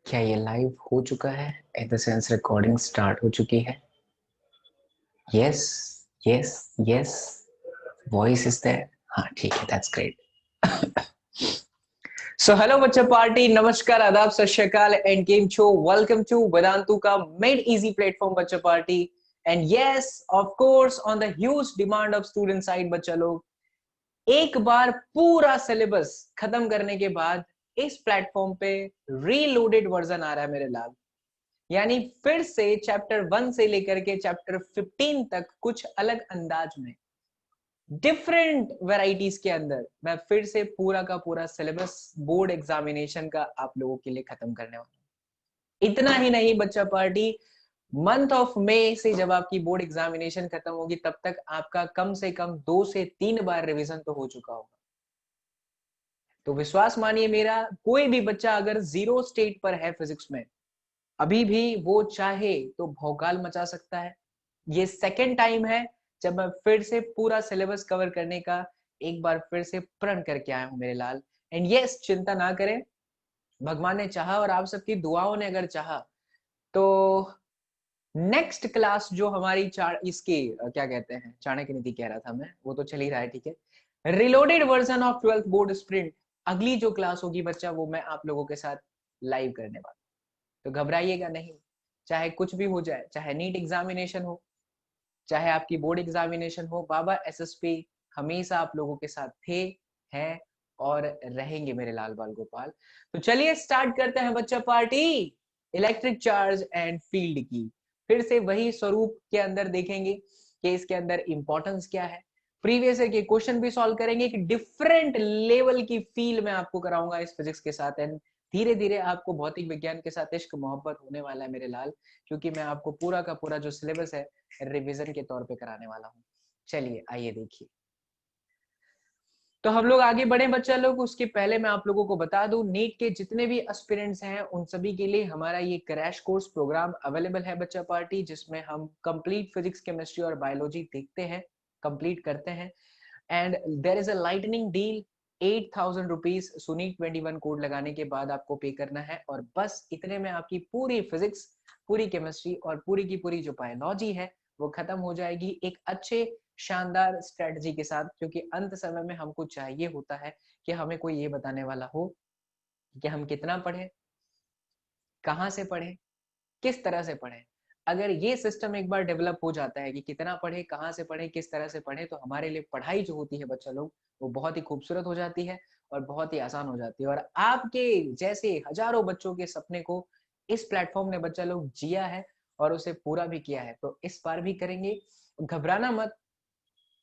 क्या ये लाइव हो चुका है? In the sense recording start हो चुकी है। Yes, yes, yes, voice is there. हाँ ठीक है, दैट्स ग्रेट। सो हेलो बच्चा पार्टी, नमस्कार, आदाब, सत श्री अकाल एंड केम छो। वेलकम टू वेदांतु का मेड इजी प्लेटफॉर्म बच्चा party. And yes, of course, on the huge demand of student side बच्चा लोग, एक बार पूरा सिलेबस खत्म करने के बाद इस प्लेटफॉर्म पे रीलोडेड वर्जन आ रहा है मेरे लाल। यानी फिर से चैप्टर 1 से लेकर के चैप्टर 15 तक कुछ अलग अंदाज में डिफरेंट वैरायटीज के अंदर मैं फिर से पूरा का पूरा सिलेबस बोर्ड एग्जामिनेशन का आप लोगों के लिए खत्म करने वाला हूं। इतना ही नहीं बच्चा पार्टी, मंथ ऑफ मई से जब आपकी बोर्ड एग्जामिनेशन खत्म होगी तब तक आपका कम से कम 2 से 3 बार रिवीजन तो हो चुका होगा। तो विश्वास मानिए मेरा, कोई भी बच्चा अगर जीरो स्टेट पर है फिजिक्स में, अभी भी वो चाहे तो भौकाल मचा सकता है। ये सेकेंड टाइम है जब मैं फिर से पूरा सिलेबस कवर करने का एक बार फिर से प्रण करके आया हूं मेरे लाल। एंड यस, चिंता ना करें, भगवान ने चाहा और आप सबकी दुआओं ने अगर चाहा तो नेक्स्ट क्लास जो हमारी इसकी क्या कहते हैं, चाणक्य नीति कह रहा था मैं, वो तो चल ही रहा है, ठीक है। Reloaded version of 12th board sprint, अगली जो क्लास होगी बच्चा, वो मैं आप लोगों के साथ लाइव करने वाला। तो घबराइएगा नहीं, चाहे कुछ भी हो जाए, चाहे नीट एग्जामिनेशन हो, चाहे आपकी बोर्ड एग्जामिनेशन हो, बाबा एसएसपी हमेशा आप लोगों के साथ थे, हैं और रहेंगे मेरे लाल बाल गोपाल। तो चलिए स्टार्ट करते हैं बच्चा party. Electric charge and field की फिर से वही स्वरूप के अंदर देखेंगे कि इसके अंदर इंपॉर्टेंस क्या है। प्रीवियस ईयर के क्वेश्चन भी सॉल्व करेंगे कि डिफरेंट लेवल की फील मैं आपको कराऊंगा इस फिजिक्स के साथ। एंड धीरे धीरे आपको भौतिक विज्ञान के साथ इश्क मोहब्बत होने वाला है मेरे लाल, क्योंकि मैं आपको पूरा का पूरा जो सिलेबस है रिवीजन के तौर पे कराने वाला हूँ। चलिए आइए देखिए, तो हम लोग आगे बढ़े बच्चा लोग। उसके पहले मैं आप लोगों को बता दूं, नीट के जितने भी एस्पिरेंट्स हैं उन सभी के लिए हमारा ये क्रैश कोर्स प्रोग्राम अवेलेबल है बच्चा पार्टी, जिसमें हम कंप्लीट फिजिक्स, केमिस्ट्री और बायोलॉजी देखते हैं, कंप्लीट करते हैं। And there is a lightning deal, 8,000 rupees सुनीट 21 कोड लगाने के बाद आपको पे करना है, और बस इतने में आपकी पूरी फिजिक्स, पूरी केमिस्ट्री और पूरी की पूरी जो बायोलॉजी है वो खत्म हो जाएगी एक अच्छे शानदार स्ट्रेटजी के साथ। क्योंकि अंत समय में हमको चाहिए होता है कि हमें कोई ये बताने वाला हो कि हम कितना पढ़े, कहाँ से पढ़े, किस तरह से पढ़े। अगर ये सिस्टम एक बार डेवलप हो जाता है कि कितना पढ़े, कहाँ से पढ़े, किस तरह से पढ़े, तो हमारे लिए पढ़ाई जो होती है बच्चा लोग, वो बहुत ही खूबसूरत हो जाती है और बहुत ही आसान हो जाती है। और आपके जैसे हजारों बच्चों के सपने को इस प्लेटफॉर्म ने बच्चा लोग जिया है और उसे पूरा भी किया है, तो इस बार भी करेंगे। घबराना मत।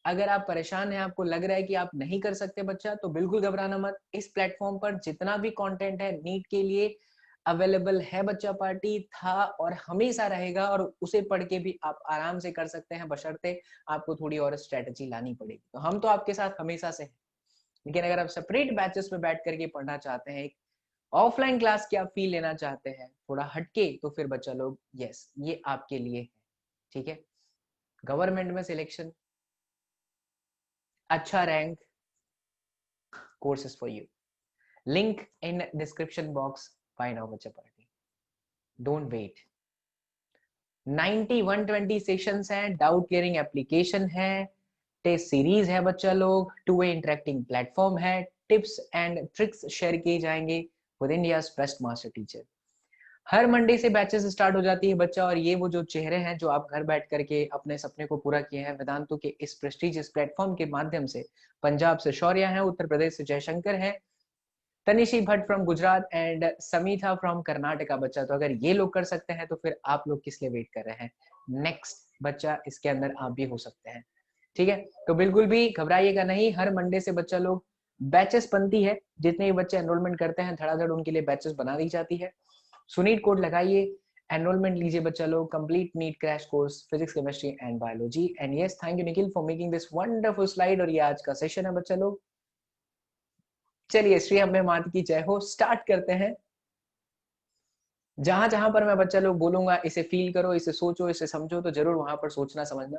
अगर आप परेशान हैं, आपको लग रहा है कि आप नहीं कर सकते बच्चा, तो बिल्कुल घबराना मत। इस प्लेटफॉर्म पर जितना भी कंटेंट है नीट के लिए अवेलेबल है बच्चा पार्टी, था और हमेशा रहेगा, और उसे पढ़ के भी आप आराम से कर सकते हैं, बशर्ते आपको थोड़ी और स्ट्रेटजी लानी पड़ेगी। तो हम तो आपके साथ हमेशा से हैं, लेकिन अगर आप सेपरेट बैचेस में बैठ करके पढ़ना चाहते हैं, एक ऑफलाइन क्लास की आप फील लेना चाहते हैं थोड़ा हटके, तो फिर बच्चा लोग यस, ये आपके लिए है, ठीक है। गवर्नमेंट में सिलेक्शन, अच्छा rank, courses for you. Link in description box. Find out बच्चा पार्टी, don't wait. 90 120 सेशंस हैं, डाउट क्लियरिंग एप्लीकेशन है, टेस्ट सीरीज है बच्चा लोग, टू वे इंटरेक्टिंग प्लेटफॉर्म है, टिप्स एंड ट्रिक्स शेयर किए जाएंगे with India's best master teacher. Her Monday से बैचेस स्टार्ट हो जाती है बच्चा, और ये वो जो चेहरे हैं जो आप घर बैठ करके अपने सपने को पूरा किए हैं वेदांतु के इस प्रेस्टीजियस प्लेटफॉर्म के माध्यम से। पंजाब से शौर्या है, उत्तर प्रदेश से जयशंकर है, Tanishi Bhatt from Gujarat and Samitha from Karnataka बच्चा। तो अगर ये लोग कर सकते हैं तो फिर आप लोग किस लिए वेट कर रहे हैं? नेक्स्ट बच्चा, इसके अंदर आप भी हो सकते हैं, ठीक है। तो बिल्कुल भी घबराइएगा नहीं, हर मंडे से बच्चा लोग बैचेस बनती है, जितने भी बच्चे एनरोलमेंट करते हैं धड़ाधड़ उनके लिए बैचेस बना दी जाती है। सुनीट कोड लगाइए, एनरोलमेंट लीजिए बच्चा लोग, complete NEET crash course physics, chemistry and biology. And yes, thank you Nikhil for making this wonderful slide. और ये आज का सेशन है बच्चा लोग। चलिए, श्री अम्बे मात की जय हो, स्टार्ट करते हैं। जहां जहां पर मैं बच्चा लोग बोलूंगा इसे फील करो, इसे सोचो, इसे समझो, तो जरूर वहां पर सोचना समझना,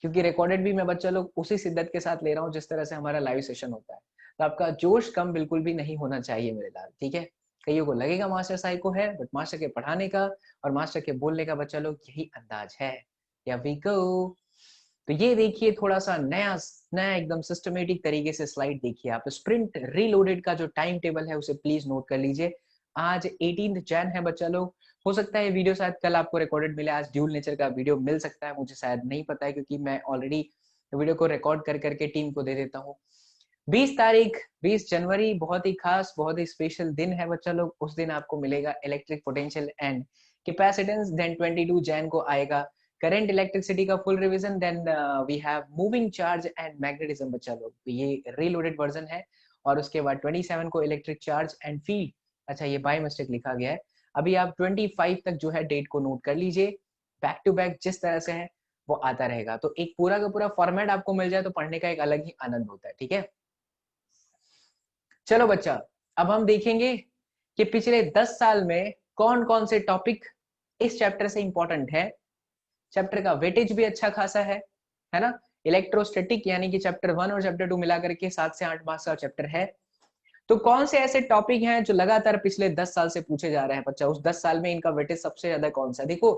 क्योंकि रिकॉर्डेड भी मैं बच्चा लोग उसी शिद्दत के साथ ले रहा हूँ जिस तरह से हमारा लाइव सेशन होता है। तो आपका जोश कम बिल्कुल भी नहीं होना चाहिए मेरे लाल, ठीक है। कईयों को लगेगा मास्टर साइको है, बट मास्टर के पढ़ाने का और मास्टर के बोलने का बच्चा लोग यही अंदाज है। या वी गो। तो ये देखिए थोड़ा सा नया नया एकदम सिस्टमेटिक तरीके से स्लाइड देखिए आप। स्प्रिंट रीलोडेड का जो टाइम टेबल है उसे प्लीज नोट कर लीजिए। आज 18 जैन है बच्चा लोग। हो सकता है वीडियो शायद कल आपको रिकॉर्डेड मिले, आज ड्यूल नेचर का वीडियो मिल सकता है, मुझे शायद नहीं पता है क्योंकि मैं ऑलरेडी वीडियो को रिकॉर्ड कर करके टीम को दे देता हूँ। 20 तारीख 20 जनवरी बहुत ही खास बहुत ही स्पेशल दिन है बच्चा लोग। उस दिन आपको मिलेगा electric potential and capacitance. Then 22 Jan को आएगा करंट इलेक्ट्रिसिटी का full revision. Then we have moving charge and magnetism बच्चा लोग, तो ये रीलोडेड वर्जन है। और उसके बाद 27 को इलेक्ट्रिक चार्ज एंड फील्ड। अच्छा ये बाय मिस्टेक लिखा गया है, अभी आप 25 तक जो है डेट को नोट कर लीजिए। बैक टू बैक जिस तरह से है वो आता रहेगा, तो एक पूरा का पूरा फॉर्मेट आपको मिल जाए तो पढ़ने का एक अलग ही आनंद होता है। ठीक है, चलो बच्चा, अब हम देखेंगे कि पिछले 10 साल में कौन कौन से टॉपिक इस चैप्टर से इंपॉर्टेंट है। चैप्टर का वेटेज भी अच्छा खासा है ना। इलेक्ट्रोस्टैटिक यानी कि चैप्टर 1 और चैप्टर 2 मिलाकर के 7 से 8 मार्क्स का चैप्टर है। तो कौन से ऐसे टॉपिक हैं जो लगातार पिछले 10 साल से पूछे जा रहे हैं बच्चा, उस 10 साल में इनका वेटेज सबसे ज्यादा कौन सा। देखो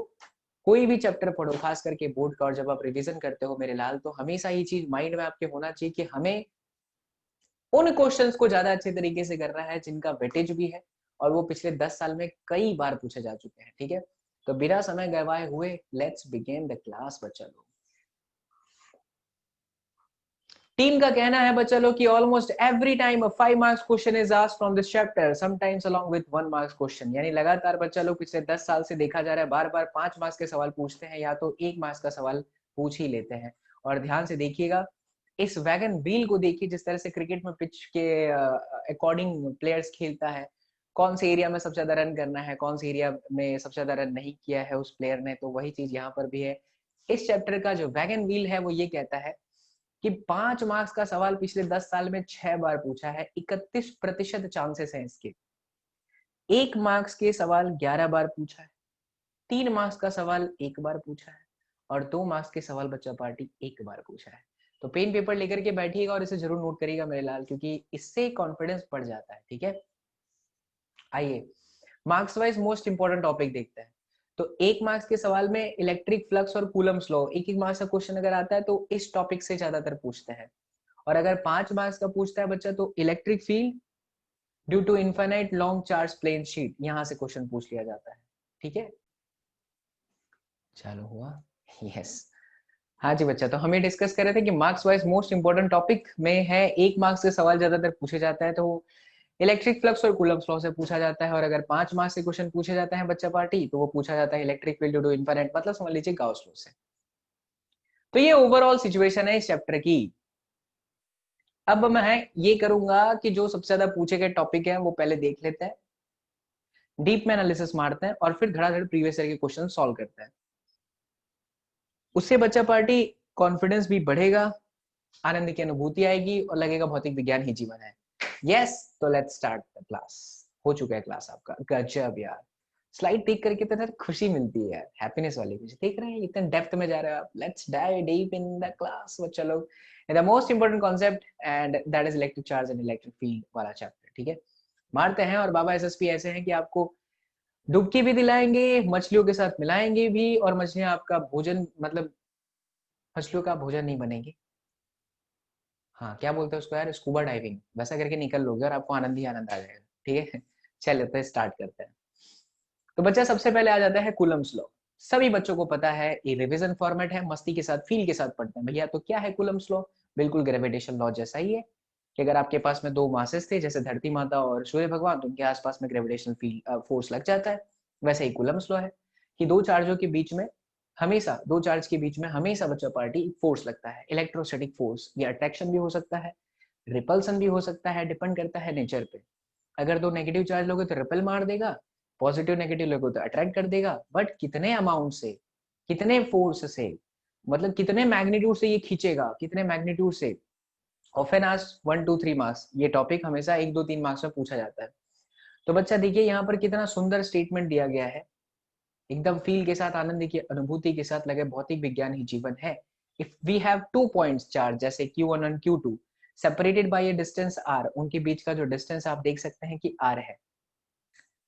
कोई भी चैप्टर पढ़ो खास करके बोर्ड का, और जब आप रिवीजन करते हो मेरे लाल, तो हमेशा ये चीज माइंड में आपके होना चाहिए कि हमें उन क्वेश्चंस को ज्यादा अच्छे तरीके से करना है जिनका वेटेज भी है और वो पिछले 10 साल में कई बार पूछे जा चुके हैं। ठीक है, तो बिना समय गवाए हुए लेट्स बिगिन द क्लास बच्चा लोग। टीम का कहना है बच्चा लोग कि almost every time 5 marks question is asked from this chapter, sometimes along with 1 marks question. यानी लगातार बच्चा लोग पिछले 10 साल से देखा जा रहा है बार बार 5 मार्क्स के सवाल पूछते हैं या तो 1 मार्क्स का सवाल पूछ ही लेते हैं। और ध्यान से देखिएगा इस वैगन व्हील को, देखिए जिस तरह से क्रिकेट में पिच के अकॉर्डिंग प्लेयर्स खेलता है, कौन से एरिया में सबसे ज्यादा रन करना है, कौन से एरिया में सबसे ज्यादा रन नहीं किया है उस प्लेयर ने, तो वही चीज यहाँ पर भी है। इस चैप्टर का जो वैगन व्हील है वो ये कहता है कि 5 मार्क्स का सवाल पिछले 10 साल में 6 बार पूछा है, 31% चांसेस है इसके। 1 मार्क्स के सवाल 11 बार पूछा है, 3 मार्क्स का सवाल 1 बार पूछा है और 2 मार्क्स के सवाल बच्चा पार्टी 1 बार पूछा है। तो पेन पेपर लेकर के बैठिएगा और इसे जरूर नोट करिएगा मेरे लाल, क्योंकि इससे कॉन्फिडेंस बढ़ जाता है। ठीक है, आइए marks wise most important topic देखते हैं। तो 1 मार्क्स के सवाल में इलेक्ट्रिक फ्लक्स और कूलम्स लॉ, एक मार्क्स का क्वेश्चन अगर आता है तो इस टॉपिक से ज्यादातर पूछते हैं। और अगर 5 मार्क्स का पूछता है बच्चा तो electric field due to infinite long charge plane sheet, यहां से क्वेश्चन पूछ लिया जाता है। ठीक है, चालू हुआ, यस। हाँ जी बच्चा, तो हम ये डिस्कस कर रहे थे कि marks wise most important topic में है 1 मार्क्स के सवाल ज्यादातर पूछे जाता है तो इलेक्ट्रिक फ्लक्स और कूलम्स लॉ से पूछा जाता है। और अगर 5 मार्क्स से क्वेश्चन पूछे जाते हैं बच्चा पार्टी तो वो पूछा जाता है electric field due to infinite, मतलब समझ लीजिए गाउस लॉ से। तो ये ओवरऑल सिचुएशन है इस चैप्टर की। अब मैं ये करूंगा कि जो सबसे ज्यादा पूछे गए टॉपिक है वो पहले देख लेते हैं, डीप में एनालिसिस मारते हैं और फिर धड़ाधड़ प्रीवियस ईयर के क्वेश्चन सॉल्व करते हैं। उससे बच्चा पार्टी कॉन्फिडेंस भी बढ़ेगा, आनंद की अनुभूति आएगी और लगेगा भौतिक विज्ञान ही जीवन है। यस, तो लेट्स स्टार्ट द क्लास। हो चुका है क्लास आपका, गजब यार। स्लाइड देख करके तो यार खुशी मिलती है यार, हैप्पीनेस वाली खुशी। देख रहे हैं इतने डेप्थ में जा रहे हो आप। Let's dive deep in the class बच्चा लोग, the most important concept and that is electric charge and electric field वाला चैप्टर। ठीक है, मारते हैं। और बाबा एसएसपी ऐसे हैं कि आपको डुबकी भी दिलाएंगे, मछलियों के साथ मिलाएंगे भी, और मछलियां आपका भोजन, मतलब मछलियों का भोजन नहीं बनेगी। हाँ क्या बोलते हैं उसको यार, स्कूबा डाइविंग वैसा करके निकल लोगे और आपको आनंद ही आनंद आ जाएगा। ठीक है, चलिए तो स्टार्ट करते हैं। तो बच्चा सबसे पहले आ जाता है कूलम्स लॉ। सभी बच्चों को पता है, ये रिवीजन फॉर्मेट है, मस्ती के साथ फील के साथ पढ़ते हैं भैया। तो क्या है कूलम्स लॉ, बिल्कुल ग्रेविटेशन लॉ जैसा ही है कि अगर आपके पास में 2 मासेस थे जैसे धरती माता और सूर्य भगवान, तो उनके आसपास में ग्रेविटेशनल फील्ड फोर्स लग जाता है। वैसे ही कूलम्स लॉ है कि दो चार्जों के बीच में हमेशा, दो चार्ज के बीच में हमेशा बच्चा पार्टी फोर्स लगता है, इलेक्ट्रोस्टैटिक फोर्स। ये अट्रैक्शन भी हो सकता है, रिपल्सन भी हो सकता है, डिपेंड करता है नेचर पे। अगर दो नेगेटिव चार्ज लोगे तो रिपेल मार देगा, पॉजिटिव नेगेटिव लोगे तो अट्रैक्ट कर देगा। बट कितने अमाउंट से, कितने फोर्स से, मतलब कितने मैग्नीट्यूड से ये खींचेगा, कितने मैग्नीट्यूड से, ऑफन आज 1 2 3 मार्क्स, ये टॉपिक हमेशा 1 2 3 मार्क्स में पूछा जाता है। तो बच्चा देखिए यहाँ पर कितना सुंदर स्टेटमेंट दिया गया है, एकदम फील के साथ, आनंद की अनुभूति के साथ लगे भौतिक विज्ञान ही जीवन है। If we have 2 points charge जैसे Q1 और Q2 separated by a distance r, उनके बीच का जो डिस्टेंस आप देख सकते हैं कि r है,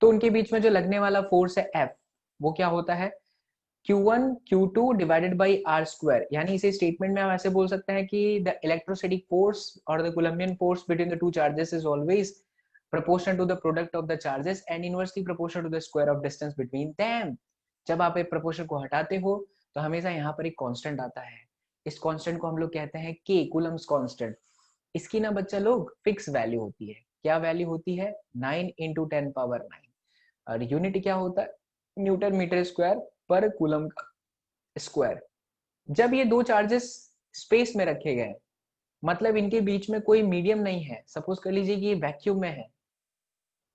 तो उनके बीच में जो लगने वाला फोर्स है F, वो क्या होता है Q1 Q2 divided by r square. यानी इसे स्टेटमेंट में हम ऐसे बोल सकते हैं कि द इलेक्ट्रोस्टैटिक फोर्स और the Coulombian force between the two charges is always proportional to the product of the charges and inversely proportional to the square of distance between them। जब आप एक प्रोपोर्शन को हटाते हो तो हमेशा यहाँ पर एक कांस्टेंट आता है, इस कांस्टेंट को हम लोग कहते हैं K, कूलम्स कांस्टेंट। इसकी ना बच्चा लोग फिक्स वैल्यू होती है। क्या वैल्यू होती है 9 इंटू 10 पावर 9, और यूनिट क्या होता है न्यूटन मीटर स्क्वायर पर कूलम का स्क्वायर। जब ये दो चार्जेस स्पेस में रखे गए, मतलब इनके बीच में कोई मीडियम नहीं है, सपोज कर लीजिए कि ये वैक्यूम में है,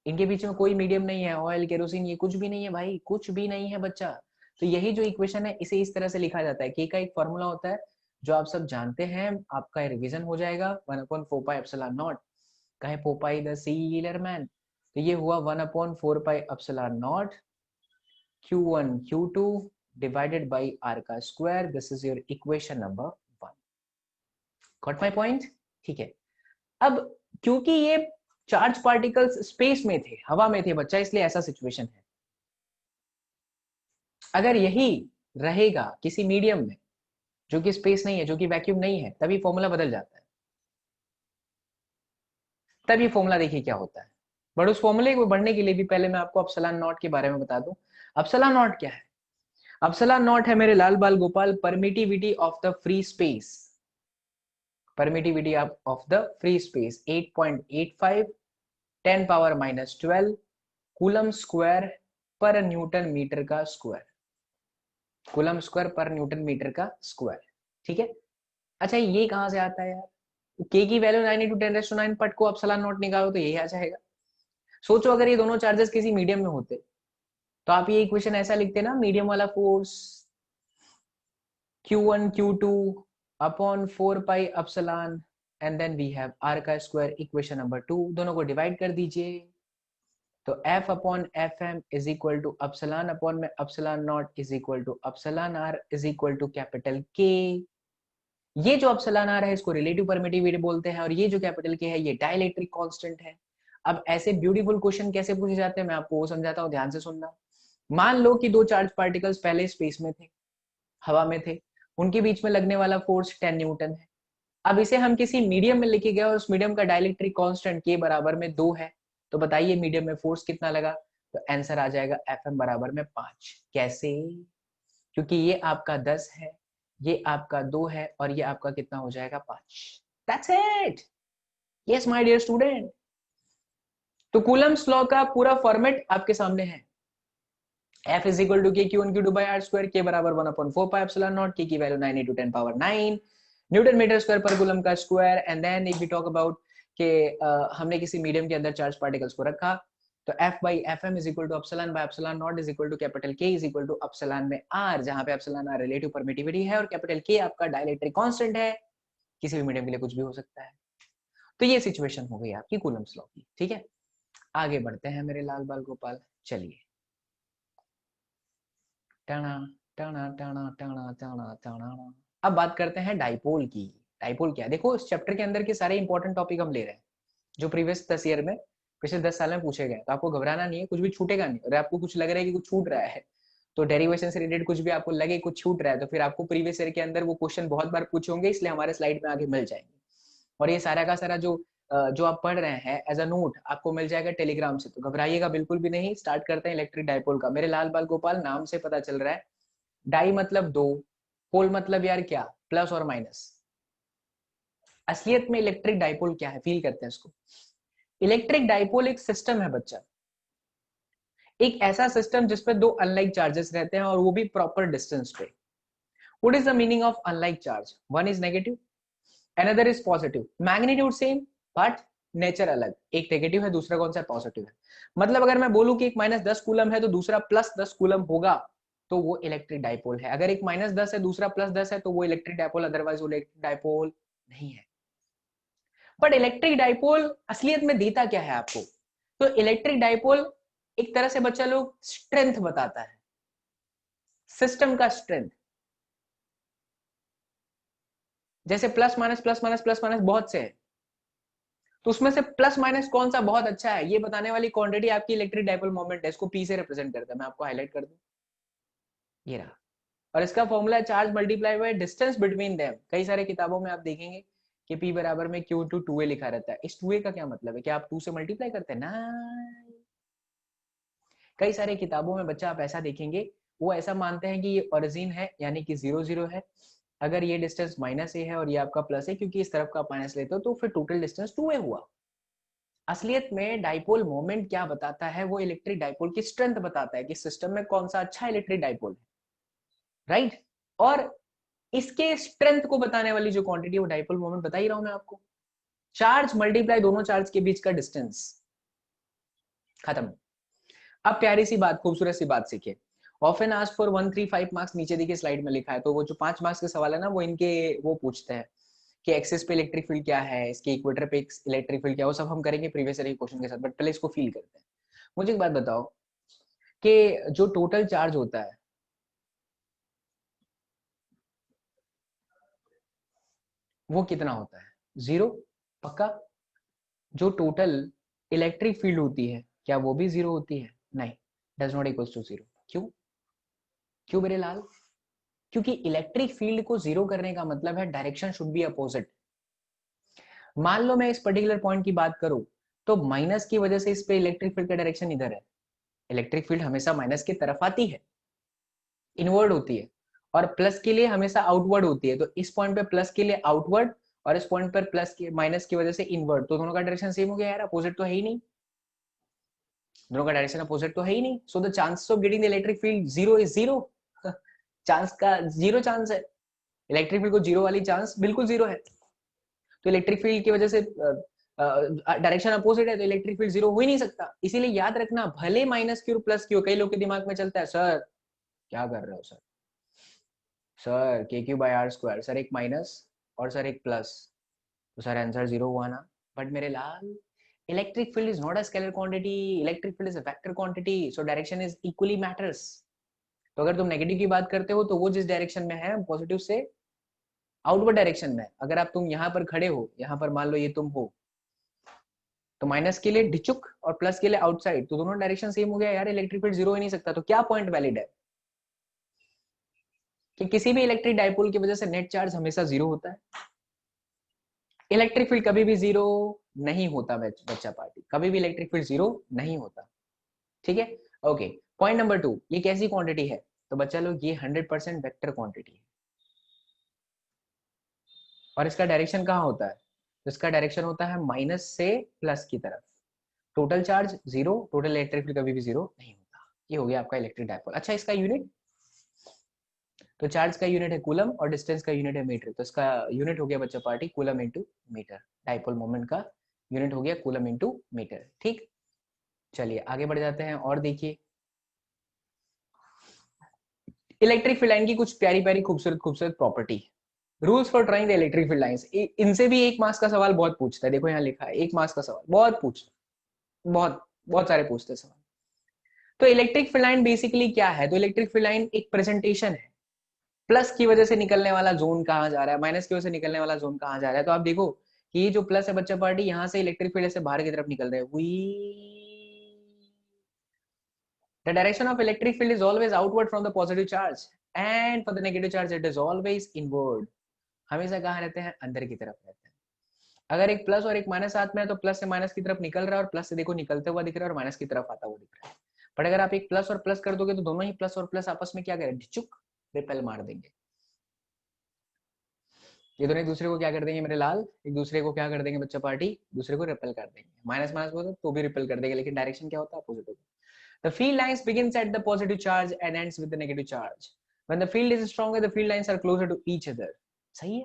इनके बीच में कोई मीडियम नहीं है, ऑयल केरोसिन ये कुछ भी नहीं है भाई, कुछ भी नहीं है बच्चा। तो यही जो इक्वेशन है इसे इस तरह से लिखा जाता है। के का एक फॉर्मूला होता है जो आप सब जानते हैं, आपका रिवीजन हो जाएगा 1/4 पाई एप्सिलॉन नॉट। कहे पोपाई द सीलर मैन, तो ये हुआ 1/4 pi epsilon naught Q1 Q2 divided by r का square. This is your equation number 1। Got my point? ठीक है। अब क्योंकि ये चार्ज पार्टिकल्स स्पेस में थे, हवा में थे बच्चा, इसलिए ऐसा सिचुएशन है। अगर यही रहेगा किसी मीडियम में जो कि स्पेस नहीं है, जो कि वैक्यूम नहीं है, तभी फॉर्मूला बदल जाता है। तभी फॉर्मूला देखिए क्या होता है। बट उस फॉर्मूले को बढ़ने के लिए भी पहले मैं आपको अपसलान नॉट के बारे में बता दूं। अपसलान नॉट क्या है? अपसलान नॉट है मेरे लाल बाल Gopal permittivity of the free space. Permittivity of the free space 8.85 10 power -12 coulomb square पर न्यूटन मीटर का स्क्वायर। कूलम स्क्वायर पर न्यूटन मीटर का स्क्वायर। ठीक है। अच्छा ये कहां से आता है यार? के की वैल्यू 9 × 10⁹ पट को अपसलान नॉट निकालो तो यही आ जाएगा। सोचो अगर ये दोनों चार्जेस किसी मीडियम में होते तो आप ये इक्वेशन ऐसा लिखते ना, मीडियम वाला force Q1 Q2 upon 4 pi epsilon and then we have r का स्क्वायर। इक्वेशन नंबर 2, दोनों को डिवाइड कर दीजिए तो F upon F M is equal to epsilon upon में epsilon naught is equal to epsilon r is equal to capital K. ये जो अपसलान are है इसको रिलेटिव परमिटिविटी बोलते हैं, और ये जो कैपिटल के है ये डाइलेक्ट्रिक कांस्टेंट है। अब ऐसे ब्यूटीफुल क्वेश्चन कैसे पूछे जाते हैं मैं आपको वो समझाता हूँ, ध्यान से सुनना। मान लो कि दो चार्ज पार्टिकल्स पहले स्पेस में थे, हवा में थे, उनके बीच में लगने वाला फोर्स 10 न्यूटन है। अब इसे हम किसी मीडियम में लेके गए और उस मीडियम का डाइलेक्ट्रिक कांस्टेंट के बराबर में 2 है, तो बताइए मीडियम में फोर्स कितना लगा? तो आंसर आ जाएगा एफ एम बराबर में 5। कैसे? क्योंकि ये आपका 10 है, ये आपका 2 है, और ये आपका कितना हो जाएगा 5। That's it. Yes my dear student. तो कूलम्स लॉ का पूरा फॉर्मेट आपके सामने है। F is equal to k Q1 Q2 by R square, k बराबर 1/4 pi epsilon naught, k की value 9 × 10 power 9 newton metre square पर कूलम का square. And then if we talk about कि हमने किसी मीडियम के अंदर चार्ज पार्टिकल्स को रखा, तो F by FM is equal to epsilon by epsilon naught is equal to capital K is equal to epsilon में R, जहां पे epsilon R रिलेटिव परमिटिविटी है और कैपिटल K आपका डाइलेक्ट्रिक कांस्टेंट है। किसी भी मीडियम के लिए कुछ भी हो सकता है। तो ये सिचुएशन हो गई आपकी कूलम्स लॉ की। ठीक है, आगे बढ़ते हैं मेरे लाल बाल गोपाल। चलिए, टाना टाना टाना टाना टाना टाना। अब बात करते हैं डाइपोल की। डाइपोल क्या है? देखो इस चैप्टर के अंदर के सारे इंपॉर्टेंट टॉपिक हम ले रहे हैं जो प्रीवियस 10 ईयर में, पिछले 10 साल में पूछे गए। तो आपको घबराना नहीं है, कुछ भी छूटेगा नहीं। अगर आपको कुछ लग रहा है कि कुछ छूट रहा है, तो डेरिवेशन से रिलेटेड कुछ भी आपको लगे कुछ छूट रहा है, तो फिर आपको प्रीवियस ईयर के अंदर वो क्वेश्चन बहुत बार पूछे होंगे, इसलिए हमारे स्लाइड में आगे मिल जाएंगे। और ये सारा का सारा जो आप पढ़ रहे हैं एज अ नोट आपको मिल जाएगा टेलीग्राम से, तो घबराइएगा बिल्कुल भी नहीं। स्टार्ट करते हैं इलेक्ट्रिक डाइपोल का। मेरे लाल बाल गोपाल, नाम से पता चल रहा है डाई मतलब दो, पोल मतलब यार क्या, प्लस और माइनस। असलियत में इलेक्ट्रिक डाइपोल क्या है, फील करते हैं इसको। इलेक्ट्रिक डाइपोल एक सिस्टम है बच्चा, एक ऐसा सिस्टम जिसपे दो अनलाइक चार्जेस रहते हैं और वो भी प्रॉपर डिस्टेंस पे। What is the meaning of unlike charge? One is negative, another is positive, magnitude same but nature अलग। एक नेगेटिव है, दूसरा कौन सा पॉजिटिव है। मतलब अगर मैं बोलूं कि एक -10 कूलम है तो दूसरा +10 कूलम होगा, तो वो इलेक्ट्रिक डाइपोल है। अगर एक -10 है दूसरा +10 है तो वो इलेक्ट्रिक डाइपोल, अदरवाइज वो इलेक्ट्रिक डाइपोल नहीं है। बट इलेक्ट्रिक डाइपोल असलियत में देता क्या है आपको? तो इलेक्ट्रिक डाइपोल एक तरह से बच्चा लोग स्ट्रेंथ बताता है, सिस्टम का स्ट्रेंथ। जैसे plus minus plus minus plus minus बहुत से है, तो उसमें से प्लस माइनस कौन सा बहुत अच्छा है ये बताने वाली क्वांटिटी आपकी इलेक्ट्रिक डाइपोल मोमेंट है, इसको पी से रिप्रेजेंट करता है। मैं आपको हाईलाइट कर दूं, ये रहा। और इसका formula charge multiply by distance between them. कई सारे किताबों में आप देखेंगे कि P बराबर में Q टू 2a लिखा रहता है। इस 2a का क्या मतलब है? क्या आप 2 से मल्टीप्लाई करते हैं ना? कई सारे किताबों में बच्चा आप ऐसा देखेंगे, वो ऐसा मानते हैं कि ये ओरिजिन है यानी कि 0 0 है। अगर ये डिस्टेंस -a है और ये आपका प्लस है, क्योंकि इस तरफ का आप माइनस लेते हो, तो फिर टोटल डिस्टेंस 2a हुआ। असलियत में डाइपोल मोमेंट क्या बताता है? वो इलेक्ट्रिक डाइपोल की स्ट्रेंथ बताता है कि सिस्टम में कौन सा अच्छा इलेक्ट्रिक डाइपोल है, राइट। और इसके स्ट्रेंथ को बताने वाली जो क्वांटिटी, वो डाइपोल मोमेंट बता ही रहा हूं मैं आपको। चार्ज मल्टीप्लाई दोनों चार्ज के बीच का डिस्टेंस, खत्म। अब प्यारी सी बात, खूबसूरत सी बात सीखिए। ऑफन आस्क्ड फॉर 135 मार्क्स, नीचे देखिए स्लाइड में लिखा है। तो वो जो 5 मार्क्स के सवाल है ना, वो इनके वो पूछते हैं कि एक्सिस पे इलेक्ट्रिक फील्ड क्या है, इसके इक्वेटर पे इलेक्ट्रिक फील्ड क्या है, वो सब हम करेंगे प्रीवियस ईयर के क्वेश्चन के साथ। बट पहले इसको फील करते हैं। मुझे एक बात बताओ कि जो टोटल चार्ज होता है वो कितना होता है? 0? पक्का? जो टोटल इलेक्ट्रिक फील्ड होती है क्या वो भी 0 होती है? नहीं, डज नॉट इक्वल्स टू 0। क्यों? क्यों मेरे लाल? क्योंकि इलेक्ट्रिक फील्ड को 0 करने का मतलब है डायरेक्शन शुड बी अपोजिट। मान लो मैं इस पर्टिकुलर पॉइंट की बात करूं, तो माइनस की वजह से इस पे इलेक्ट्रिक फील्ड का डायरेक्शन इधर है। इलेक्ट्रिक फील्ड हमेशा माइनस की तरफ आती है, इनवर्ड होती है, और प्लस के लिए हमेशा आउटवर्ड होती है। तो इस पॉइंट पे प्लस के लिए आउटवर्ड, और इस पॉइंट पर प्लस के माइनस की वजह से इनवर्ड, तो दोनों का डायरेक्शन सेम हो गया यार, अपोजिट तो है ही नहीं। दोनों का डायरेक्शन अपोजिट तो है ही नहीं। So the chances of getting the electric field 0 is 0। Chance का 0 चांस है। इलेक्ट्रिक फील्ड को 0 वाली चांस बिल्कुल 0 है। तो इलेक्ट्रिक फील्ड की वजह से डायरेक्शन अपोजिट है, तो इलेक्ट्रिक फील्ड 0 हो ही नहीं सकता। इसीलिए याद रखना, भले माइनस क्यू प्लस क्यू, कई लोग के दिमाग में चलता है, सर क्या कर रहे हो सर, सर के Q by r square, sir एक माइनस और सर एक प्लस, तो सर आंसर 0 हुआ ना। बट मेरे लाल, electric field is not a scalar quantity, electric field is a vector quantity, so direction is equally matters. तो अगर तुम नेगेटिव की बात करते हो, तो वो जिस डायरेक्शन में है, पॉजिटिव से आउटवर्ड डायरेक्शन में। अगर आप तुम यहाँ पर खड़े हो, यहाँ पर मान लो ये तुम हो, तो माइनस के लिए ढिचुक और प्लस के लिए आउटसाइड, तो दोनों डायरेक्शन सेम हो गया यार, इलेक्ट्रिक फील्ड 0 हो ही नहीं सकता। तो क्या पॉइंट वैलिड है कि किसी भी इलेक्ट्रिक डाइपोल की वजह से नेट चार्ज हमेशा 0 होता है। इलेक्ट्रिक फील्ड कभी भी 0 नहीं होता बच्चा पार्टी, कभी भी इलेक्ट्रिक फील्ड 0 नहीं होता। ठीक है, ओके। पॉइंट नंबर 2, ये कैसी क्वांटिटी है? तो बच्चा लोग, ये 100% वेक्टर क्वांटिटी है। और इसका डायरेक्शन कहाँ होता है? तो इसका डायरेक्शन होता है माइनस से प्लस की तरफ। Total charge 0, total electric field कभी भी 0 नहीं होता। ये हो गया आपका इलेक्ट्रिक डाइपोल। अच्छा, इसका यूनिट, तो चार्ज का यूनिट है कूलम और डिस्टेंस का यूनिट है मीटर। तो इसका यूनिट हो गया बच्चा party coulomb into metre. Dipole moment का यूनिट हो गया कूलम इनटू मीटर। ठीक, चलिए आगे बढ़ जाते हैं और देखिए इलेक्ट्रिक फील्ड लाइन की कुछ प्यारी प्यारी खूबसूरत खूबसूरत property. Rules for drawing the electric field lines, इनसे भी 1 मार्क्स का सवाल बहुत पूछता है। देखो यहाँ लिखा है 1 मार्क्स का सवाल बहुत बहुत बहुत सारे पूछते हैं सवाल। तो इलेक्ट्रिक फील्ड लाइन बेसिकली क्या है? तो इलेक्ट्रिक फील्ड लाइन एक प्रेजेंटेशन है। प्लस की वजह से निकलने वाला जोन कहाँ जा रहा है, माइनस की वजह से निकलने वाला जोन कहाँ जा रहा है। तो आप देखो कि ये जो प्लस है बच्चा पार्टी, यहाँ से इलेक्ट्रिक फील्ड से बाहर की तरफ निकल रहे हैं। The direction of electric field is always outward from the positive charge, and for the negative charge it is always inward. हमेशा कहाँ रहते हैं? अंदर की तरफ रहते हैं। अगर एक प्लस और एक माइनस साथ में है, तो प्लस से माइनस की तरफ निकल रहा है, और प्लस से देखो निकलते हुआ दिख रहा है, और माइनस की तरफ आता हुआ दिख रहा है। बट अगर आप एक प्लस और प्लस कर दोगे, तो दोनों ही प्लस और प्लस आपस में क्या करें? ढिचुक, रिपेल मार देंगे। ये दोनों एक दूसरे को क्या कर देंगे मेरे लाल? एक दूसरे को क्या कर देंगे बच्चा पार्टी? दूसरे को रिपेल कर देंगे। माइनस माइनस को तो भी रिपेल कर देंगे, लेकिन डायरेक्शन क्या होता है? अपोजिट होता है। The field lines begins at the positive charge and ends with the negative charge. When the field is stronger, the field lines are closer to each other. सही है?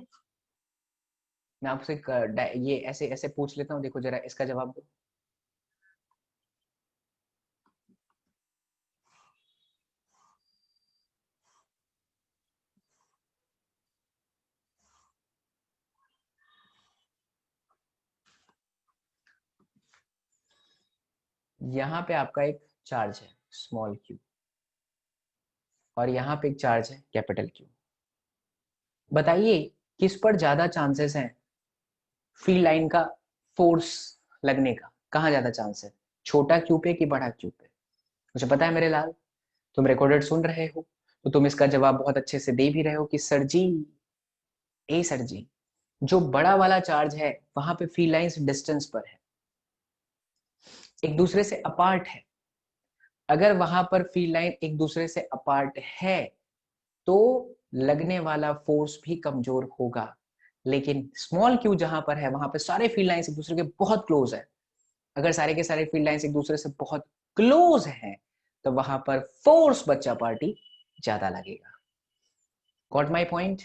मैं आपसे ये ऐसे ऐसे पूछ लेता हूँ, देखो जरा इसका जवाब दो। यहाँ पे आपका एक चार्ज है स्मॉल क्यू, और यहाँ पे एक चार्ज है कैपिटल क्यू। बताइए किस पर ज्यादा चांसेस हैं फील्ड लाइन का फोर्स लगने का कहाँ ज्यादा चांस है, छोटा क्यू पे कि बड़ा क्यू पे? मुझे पता है मेरे लाल, तुम रिकॉर्डेड सुन रहे हो, तो तुम इसका जवाब बहुत अच्छे से दे भी रहे हो कि सर जी, ए सर जी, जो बड़ा वाला चार्ज है वहां पे फील्ड लाइंस डिस्टेंस पर है, एक दूसरे से अपार्ट है। अगर वहां पर फील्ड लाइन एक दूसरे से अपार्ट है तो लगने वाला फोर्स भी कमजोर होगा। लेकिन स्मॉल क्यू जहां पर है वहां पर सारे फील्ड लाइंस एक दूसरे के बहुत क्लोज है। अगर सारे के सारे फील्ड लाइंस एक दूसरे से बहुत क्लोज हैं तो वहां पर फोर्स बच्चा पार्टी ज्यादा लगेगा। Got my point?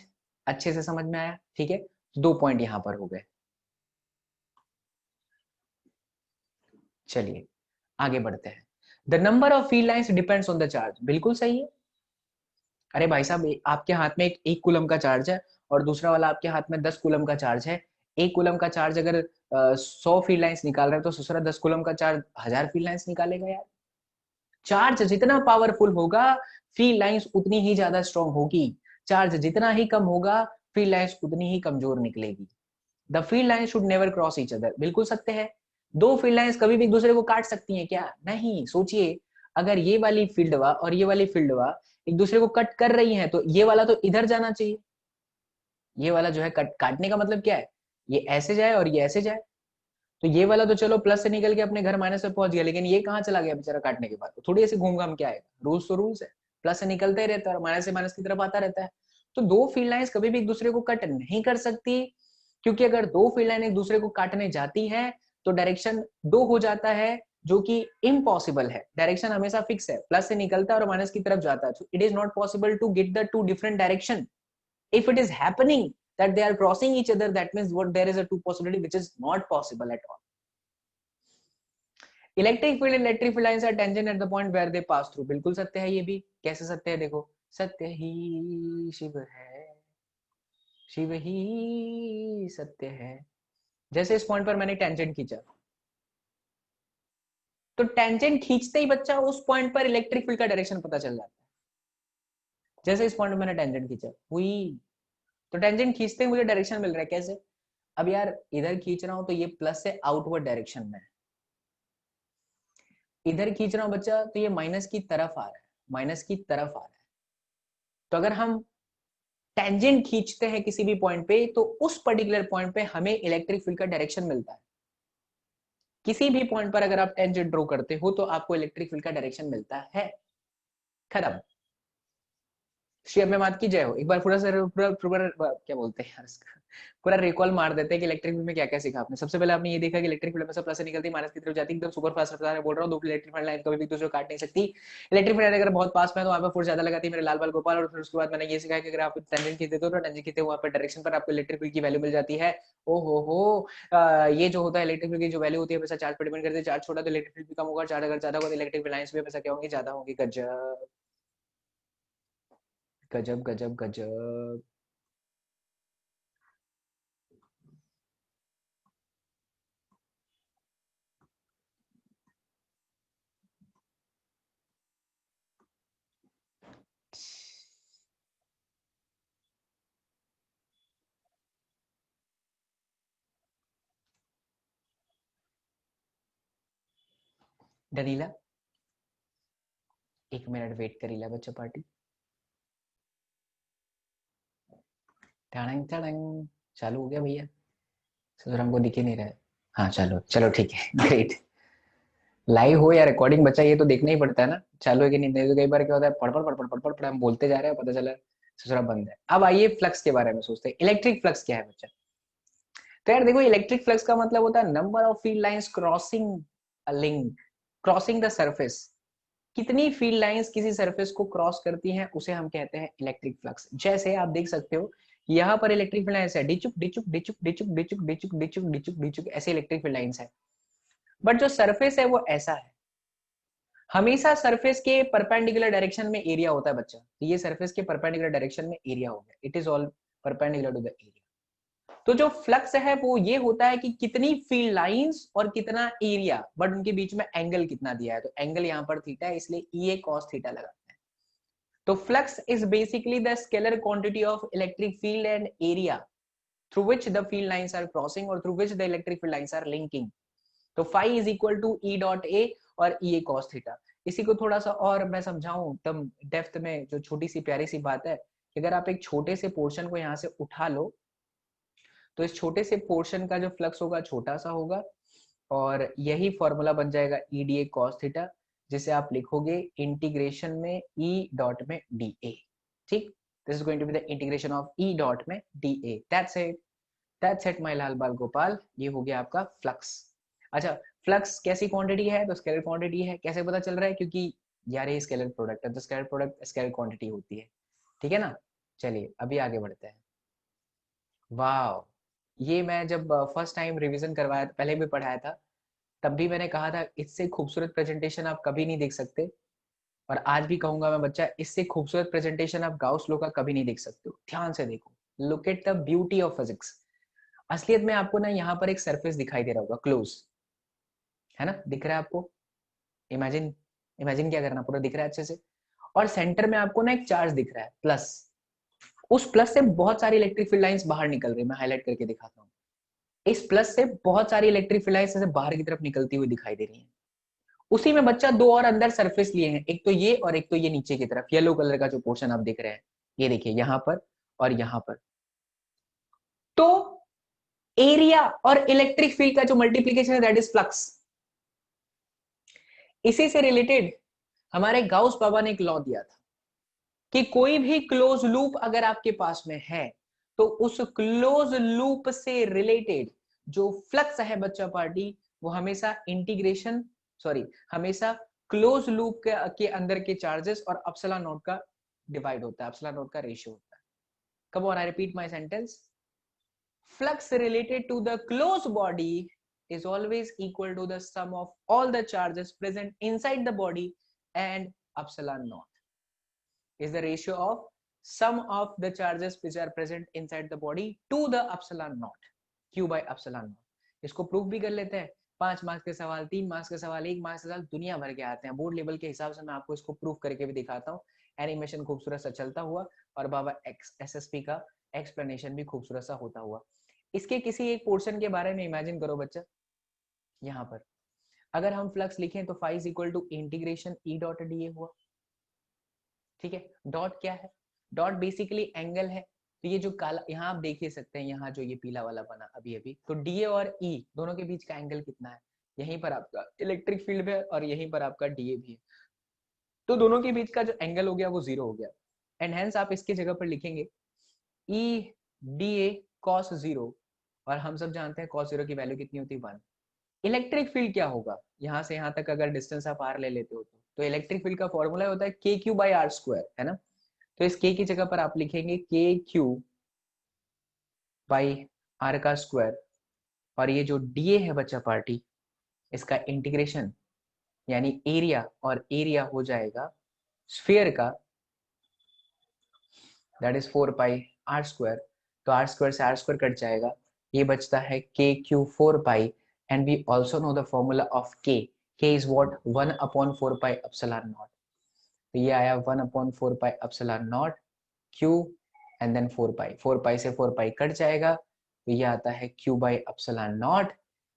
अच्छे से समझ में आया? ठीक है, 2 पॉइंट यहां पर हो गए। चलिए आगे बढ़ते हैं। The number of field lines depends on the charge, बिल्कुल सही है। अरे भाई साहब, आपके हाथ में एक कूलम का चार्ज है और दूसरा वाला आपके हाथ में 10 कूलम का चार्ज है। एक कूलम का चार्ज अगर 100 फील्ड लाइंस निकाल रहा है तो दूसरा 10 कूलम का चार्ज 1000 फील्ड लाइंस निकालेगा यार। चार्ज जितना पावरफुल होगा फील्ड लाइंस उतनी ही ज्यादा स्ट्रॉन्ग होगी, चार्ज जितना ही कम होगा फील्ड लाइंस उतनी ही कमजोर निकलेगी। The field line should never cross each other, बिल्कुल सत्य है। दो फील्ड लाइंस कभी भी एक दूसरे को काट सकती हैं क्या? नहीं। सोचिए, अगर ये वाली फील्डवा और ये वाली फील्डवा एक दूसरे को कट कर रही हैं तो ये वाला तो इधर जाना चाहिए। ये वाला जो है काटने का मतलब क्या है, ये ऐसे जाए और ये ऐसे जाए। तो ये वाला तो चलो प्लस से निकल के अपने घर माइनस में पहुंच गया, लेकिन ये कहाँ चला गया बेचारा काटने के बाद? तो थोड़ी ऐसे घूम घाम के आएगा। रूल्स तो रूल्स है, प्लस से निकलता ही रहता है और माइनस से माइनस की तरफ आता रहता है। तो दो फील्ड लाइंस कभी भी एक दूसरे को कट नहीं कर सकती, क्योंकि अगर दो फील्ड लाइन एक दूसरे को काटने जाती है तो डायरेक्शन दो हो जाता है, जो कि इम्पॉसिबल है। डायरेक्शन हमेशा फिक्स है, प्लस से निकलता है और माइनस की तरफ जाता है। So it is not possible to get the two different direction. If it is happening that they are crossing each other, that means what there is a two possibility which is not possible at all. Electric field electric field lines are tangent at the point where they pass through, बिल्कुल सत्य है ये भी। कैसे सत्य है देखो, सत्य ही शिव है, शिव ही सत्य है। जैसे इस पॉइंट पर मैंने टेंजेंट खींचा, तो टेंजेंट खींचते ही बच्चा उस पॉइंट पर इलेक्ट्रिक फील्ड का डायरेक्शन पता चल जाता है। जैसे इस पॉइंट पर मैंने टेंजेंट खींचा हुई, तो टेंजेंट खींचते ही मुझे डायरेक्शन मिल रहा है। कैसे? अब यार इधर खींच रहा हूं तो ये प्लस से आउटवर्ड डायरेक्शन में है, इधर खींच रहा हूं बच्चा तो ये माइनस की तरफ आ रहा है, माइनस की तरफ आ रहा है। तो अगर हम टेंजेंट खींचते हैं किसी भी पॉइंट पे तो उस पर्टिकुलर पॉइंट पे हमें इलेक्ट्रिक फील्ड का डायरेक्शन मिलता है। किसी भी पॉइंट पर अगर आप टेंजेंट ड्रॉ करते हो तो आपको इलेक्ट्रिक फील्ड का डायरेक्शन मिलता है। खत्म। श्री अम्बे मात की जय हो। एक बार पूरा सर पूरा क्या बोलते हैं यार इसका, पूरा रिकॉल मार देते हैं कि इलेक्ट्रिक फील्ड में क्या क्या सीखा आपने। सबसे पहले आपने ये देखा कि इलेक्ट्रिक फील्ड में से प्लस से निकलती माइनस की तरफ जाती एकदम सुपर फास्ट रफ्तार में। बोल रहा हूँ दो इलेक्ट्रिक फील्ड लाइन कभी भी दूसरे को काट नहीं सकती। इलेक्ट्रिक फील्ड अगर बहुत पास में तो वहां पर फोर्स ज्यादा लगाती है मेरे लाल बाल गोपाल। और फिर उसके बाद मैंने ये सीखा कि अगर आप टेंजेंट खींचते हो तो टेंजेंट खींचते वहां पर डायरेक्शन पर आपको इलेक्ट्रिक फील्ड की वैल्यू मिल जाती है। ओ हो, ये जो होता है इलेक्ट्रिक फील्ड की जो वैल्यू होती है हमेशा चार्ज पर डिपेंड करती है। चार्ज छोटा तो इलेक्ट्रिक फील्ड भी कम होगा, चार्ज अगर ज्यादा होगा तो इलेक्ट्रिक फील्ड लाइंस भी हमेशा क्या होंगी, ज्यादा होंगी। गजब गजब गजब गजब। डनीला 1 मिनट वेट करीला बच्चा पार्टी। टड़ंग टड़ंग, चालू हो गया भैया। सर हमको दिख ही नहीं रहा है। हाँ चलो चलो ठीक है, ग्रेट। लाइव हो या रिकॉर्डिंग बच्चा ये तो देखना ही पड़ता है ना, चालू है कि नहीं। नहीं तो कई बार क्या होता है पढ़ पढ़ पढ़ पढ़ पढ़ पढ़ पढ़ हम बोलते जा रहे हैं, पता चला ससुरा बंद है। अब आइए फ्लक्स के बारे में सोचते हैं। इलेक्ट्रिक फ्लक्स क्या है बच्चा? तो यार देखो, इलेक्ट्रिक फ्लक्स का मतलब होता है number of field lines crossing a link, crossing the surface. कितनी फील्ड लाइंस किसी सरफेस को क्रॉस करती हैं उसे हम कहते हैं इलेक्ट्रिक फ्लक्स। जैसे आप देख सकते हो यहाँ पर इलेक्ट्रिक फील्ड लाइंस है, डिचुक डिचुक डिचुक डिचुक डिचुक डिचुक डिचुक डिचुक डिचुक, ऐसे इलेक्ट्रिक फील्ड लाइंस है। बट जो सरफेस है वो ऐसा है, हमेशा सरफेस के परपेंडिकुलर डायरेक्शन में एरिया होता है बच्चा। तो ये सरफेस के परपेंडिकुलर डायरेक्शन में एरिया हो गया, it is all perpendicular to the area. तो जो फ्लक्स है वो ये होता है कि कितनी फील्ड लाइंस और कितना एरिया, बट उनके बीच में एंगल कितना दिया है। तो एंगल यहाँ पर थीटा है, इसलिए ई ए कॉस थीटा लगाते हैं। तो flux is basically the scalar quantity of electric field and area through which the field lines are crossing or through which the electric field lines are linking. तो phi is equal to E dot A और E A cos theta. इसी को थोड़ा सा और मैं समझाऊं एकदम डेप्थ में, जो छोटी सी प्यारी सी बात है कि अगर आप एक छोटे से पोर्शन को यहाँ से उठा लो तो इस छोटे से पोर्शन का जो फ्लक्स होगा छोटा सा होगा और यही फॉर्मूला बन जाएगा E D A cos theta, जिसे आप लिखोगे इंटीग्रेशन में ई डॉट में डी ए. ठीक, this is going to be the integration of E dot में D A. That's it my लाल बाल गोपाल. ये हो गया आपका फ्लक्स. अच्छा, फ्लक्स कैसी क्वांटिटी है? तो स्केलर क्वांटिटी है. कैसे पता चल रहा है? क्योंकि यार ये स्केलर प्रोडक्ट है तो स्केलर प्रोडक्ट स्केलर क्वांटिटी होती है. ठीक है ना. चलिए अभी आगे बढ़ते हैं. वाह, ये मैं जब फर्स्ट टाइम रिवीजन करवाया, पहले भी पढ़ाया था, तब भी मैंने कहा था इससे खूबसूरत प्रेजेंटेशन आप कभी नहीं देख सकते. और आज भी कहूंगा मैं बच्चा, इससे खूबसूरत प्रेजेंटेशन आप गाउस लॉ का कभी नहीं देख सकते हो. ध्यान से देखो. Look at the beauty of physics. असलियत में आपको ना यहाँ पर एक सरफेस दिखाई दे रहा होगा, क्लोज है ना, दिख रहा है आपको. इमेजिन इमेजिन क्या करना, पूरा दिख रहा है अच्छे से. और सेंटर में आपको ना एक चार्ज दिख रहा है प्लस. उस प्लस से बहुत सारी इलेक्ट्रिक फील्ड लाइंस बाहर निकल रही है. मैं हाईलाइट करके दिखाता हूँ. इस प्लस से बहुत सारी इलेक्ट्रिक फील्ड लाइंस ऐसे बाहर की तरफ निकलती हुई दिखाई दे रही हैं. उसी में बच्चा दो और अंदर सरफेस लिए हैं, एक तो ये और एक तो ये नीचे की तरफ येलो कलर का जो पोर्शन आप देख रहे हैं, ये देखिए यहाँ पर और यहाँ पर. तो एरिया और इलेक्ट्रिक फील्ड का जो मल्टीप्लीकेशन है दैट इज फ्लक्स. इसी से रिलेटेड हमारे गाउस बाबा ने एक लॉ दिया था कि कोई भी क्लोज लूप अगर आपके पास में है तो उस क्लोज लूप से रिलेटेड जो फ्लक्स है बच्चा पार्टी, वो हमेशा इंटीग्रेशन हमेशा क्लोज लूप के अंदर के चार्जेस और एप्सिलॉन नॉट का डिवाइड होता है, एप्सिलॉन नॉट का रेशियो होता है. Come on, I repeat my sentence. Flux related to the close body is always equal to the sum of all the charges present inside the body and epsilon naught is the ratio of sum of the charges which are present inside the body to the epsilon naught q by epsilon naught. इसको proof भी कर लेते हैं. 5 marks के सवाल, 3 marks के सवाल, 1 marks के सवाल दुनिया भर के आते हैं. बोर्ड लेवल के हिसाब से मैं आपको इसको प्रूफ करके भी दिखाता हूँ. एनिमेशन खूबसूरत सा चलता हुआ और बाबा एसएसपी का एक्सप्लेनेशन भी खूबसूरत सा होता हुआ. इसके किसी एक पोर्शन के बारे में इमेजिन करो बच्चा. यहाँ पर अगर हम फ्लक्स लिखें तो phi is equal to integration E dot d A हुआ. ठीक है. डॉट क्या है? डॉट बेसिकली एंगल है. तो ये जो काला यहाँ आप देख ही सकते हैं, यहाँ जो ये पीला वाला बना अभी अभी, तो डी ए और ई दोनों के बीच का एंगल कितना है? यहीं पर आपका इलेक्ट्रिक फील्ड है और यहीं पर आपका डी ए भी है. तो दोनों के बीच का जो एंगल हो गया वो 0 हो गया. एंड हेंस आप इसकी जगह पर लिखेंगे ई डी ए कॉस 0. और हम सब जानते हैं कॉस 0 की वैल्यू कितनी होती है? 1. इलेक्ट्रिक फील्ड क्या होगा? यहां से यहां तक अगर डिस्टेंस आप आर ले लेते हो तो इलेक्ट्रिक फील्ड का फॉर्मूला होता है के क्यू बाई आर स्क्वायर, है ना. तो इस के की जगह पर आप लिखेंगे के क्यू बाई आर का स्क्वायर. और ये जो डीए है बच्चा पार्टी, इसका इंटीग्रेशन यानी एरिया, और एरिया हो जाएगा स्फीयर का, that is 4 pi r square. तो आर स्क्वायर से आर स्क्वायर कट जाएगा, ये बचता है के Q 4 pi. and we also know the formula of k. K is what? 1 upon 4 pi epsilon naught. तो ये आया 1 upon 4 pi epsilon naught q and then 4 pi. 4 pi से 4 pi कट जाएगा तो ये आता है q by epsilon naught.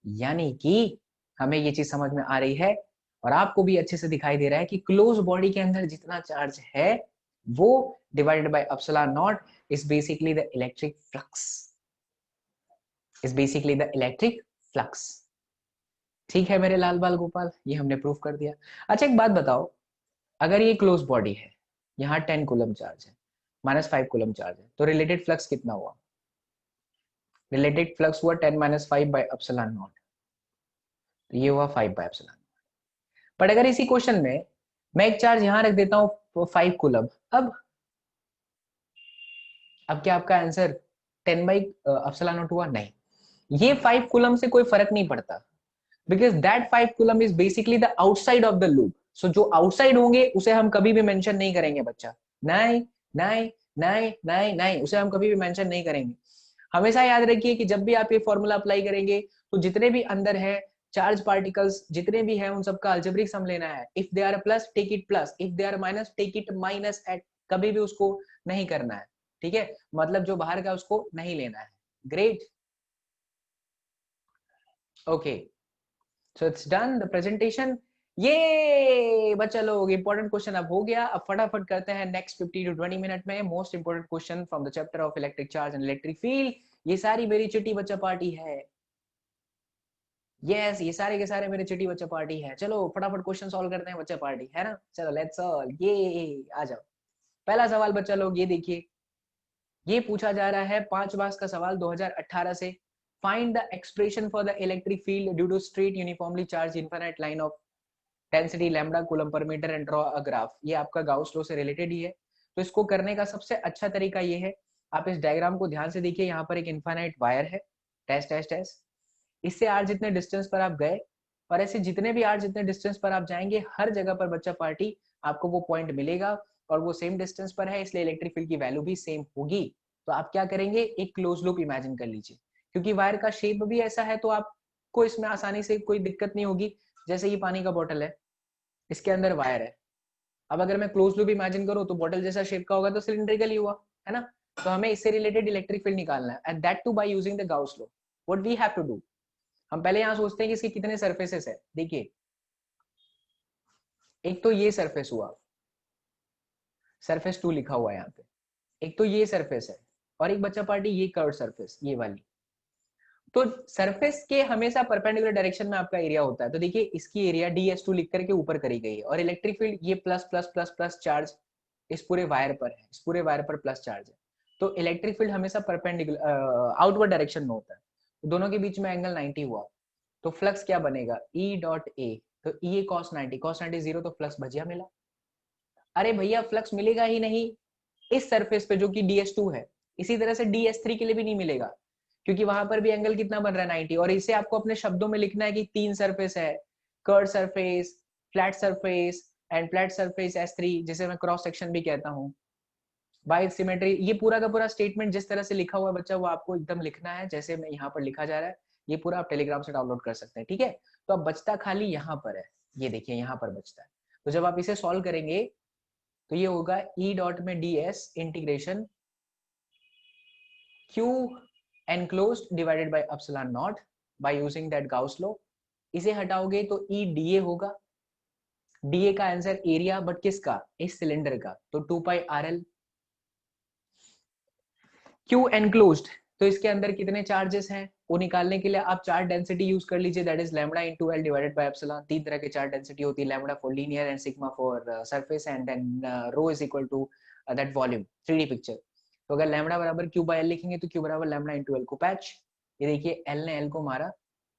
यानी कि हमें ये चीज समझ में आ रही है और आपको भी अच्छे से दिखाई दे रहा है कि क्लोज बॉडी के अंदर जितना चार्ज है वो divided by epsilon naught is basically the electric flux. Flux. ठीक है मेरे लाल बाल गोपाल, ये हमने प्रूफ कर दिया. अच्छा एक बात बताओ, अगर ये क्लोज बॉडी है, यहाँ 10 कूलम चार्ज है, -5 कूलम चार्ज है, तो रिलेटेड फ्लक्स कितना हुआ? रिलेटेड फ्लक्स हुआ 10 - 5 बाय एप्सिलॉन नॉट. तो ये हुआ 5 बाय एप्सिलॉन. बट अगर इसी क्वेश्चन में मैं एक चार्ज यहाँ रख देता हूँ 5 कूलम, अब क्या आपका आंसर 10 बाई एप्सिलॉन नॉट हुआ? नहीं. ये 5 कूलम से कोई फर्क नहीं पड़ता, because that 5 coulomb is basically the outside of the loop. So जो आउटसाइड होंगे उसे हम कभी भी मेंशन नहीं करेंगे बच्चा. नहीं नहीं नहीं नहीं नहीं, उसे हम कभी भी मेंशन नहीं करेंगे. हमेशा याद रखिए कि जब भी आप ये फॉर्मूला अप्लाई करेंगे तो जितने भी अंदर है चार्ज पार्टिकल्स जितने भी हैं उन सबका अलजेब्रिक सम लेना है. If they are plus take it plus, if they are minus take it minus. एट कभी भी उसको नहीं करना है. ठीक है, मतलब जो बाहर का उसको नहीं लेना है. Great, okay, so it's done the presentation. ये बच्चा लोग इंपॉर्टेंट क्वेश्चन अब हो गया। अब फटाफट करते हैं नेक्स्ट 15 to 20 मिनट में most important question from the chapter of electric charge and electric field. ये सारी मेरी चिट्टी बच्चा पार्टी है। यस, ये सारे के सारे मेरे चिट्टी बच्चा पार्टी है। चलो फटाफट क्वेश्चन सॉल्व करते हैं बच्चा पार्टी, है ना? चलो लेट्स सॉल्व। ये आ जाओ। पहला सवाल बच्चा लोग ये देखिए, ये पूछा जा रहा है 5 मार्क्स का सवाल 2018 से। Find the expression for the electric field due to straight uniformly charged infinite line of density lambda coulomb पर metre and draw a graph. ये आपका गाउस लॉ से रिलेटेड ही है। तो इसको करने का सबसे अच्छा तरीका ये है, आप इस डायग्राम को ध्यान से देखिए। यहाँ पर एक इनफाइनाइट वायर है, टेस्ट टेस्ट टेस्ट, इससे आर जितने डिस्टेंस पर आप गए और ऐसे जितने भी आर जितने डिस्टेंस पर आप जाएंगे, हर जगह पर बच्चा पार्टी आपको वो पॉइंट मिलेगा और वो सेम डिस्टेंस पर है, इसलिए इलेक्ट्रिक फील्ड की वैल्यू भी सेम होगी। तो आप क्या करेंगे, एक क्लोज लूप इमेजिन कर लीजिए। क्योंकि वायर का शेप भी ऐसा है तो आपको इसमें आसानी से कोई दिक्कत नहीं होगी। जैसे ये पानी का बोतल है, इसके अंदर वायर है। अब अगर मैं क्लोज लूप इमेजिन करूं तो बॉटल जैसा शेप का होगा तो सिलिंड्रिकल ही हुआ, है ना? तो हमें इससे रिलेटेड इलेक्ट्रिक फील्ड निकालना है, and that too by using the Gauss law. What we have to do, हम पहले यहां सोचते हैं कि इसके कितने सरफेसेस है। देखिए, एक तो ये सरफेस हुआ, सरफेस 2 लिखा हुआ है यहाँ पे। एक तो ये सरफेस है और एक बच्चा पार्टी ये कर्व सरफेस, ये वाली। तो सरफेस के हमेशा परपेंडिकुलर डायरेक्शन में आपका एरिया होता है। तो देखिए, इसकी एरिया ds2 लिख करके ऊपर करी गई है और इलेक्ट्रिक फील्ड ये plus plus plus plus charge इस पूरे वायर पर है, इस पूरे वायर पर प्लस चार्ज है। तो इलेक्ट्रिक फील्ड हमेशा परपेंडिकुलर आउटवर्ड डायरेक्शन में होता है। तो दोनों के बीच में एंगल 90 हुआ, तो फ्लक्स क्या बनेगा, ई डॉट ए। तो ई कॉस 90, कॉस 90 जीरो, तो फ्लक्स भजिया मिला। अरे भैया, फ्लक्स मिलेगा ही नहीं इस सरफेस पे जो कि ds2 है, इसी तरह से ds3 के लिए भी नहीं मिलेगा, क्योंकि वहां पर भी एंगल कितना बन रहा है, 90। और इसे आपको अपने शब्दों में लिखना है कि 3 सरफेस है, curve surface, flat surface and flat surface S3, जिसे मैं क्रॉस सेक्शन भी कहता हूँ, बाय सिमेट्री। ये पूरा का पूरा स्टेटमेंट जिस तरह से लिखा हुआ है बच्चा, वो आपको एकदम लिखना है जैसे मैं यहाँ पर लिखा जा रहा है। ये पूरा आप टेलीग्राम से डाउनलोड कर सकते हैं, ठीक है? तो अब बचता खाली यहाँ पर है, ये देखिए यहाँ पर बचता है। तो जब आप इसे सॉल्व करेंगे तो ये होगा ई डॉट में ds integration q enclosed divided by epsilon not by using that Gauss law. इसे हटाओगे तो ई da होगा। da का आंसर एरिया, बट किसका, इस सिलेंडर का, तो 2 पाई rl। q enclosed, तो इसके अंदर कितने चार्जेस हैं वो निकालने के लिए आप चार्ज डेंसिटी यूज कर लीजिए, that is lambda into l divided by epsilon. तीन तरह के चार्ज डेंसिटी होती है, lambda for linear and sigma for surface, and then rho is equal to that volume, 3D picture. तो अगर लैम्बडा बराबर q बाय l लिखेंगे तो q बराबर लैम्बडा इनटू l को पैच, ये देखिए l ने l को मारा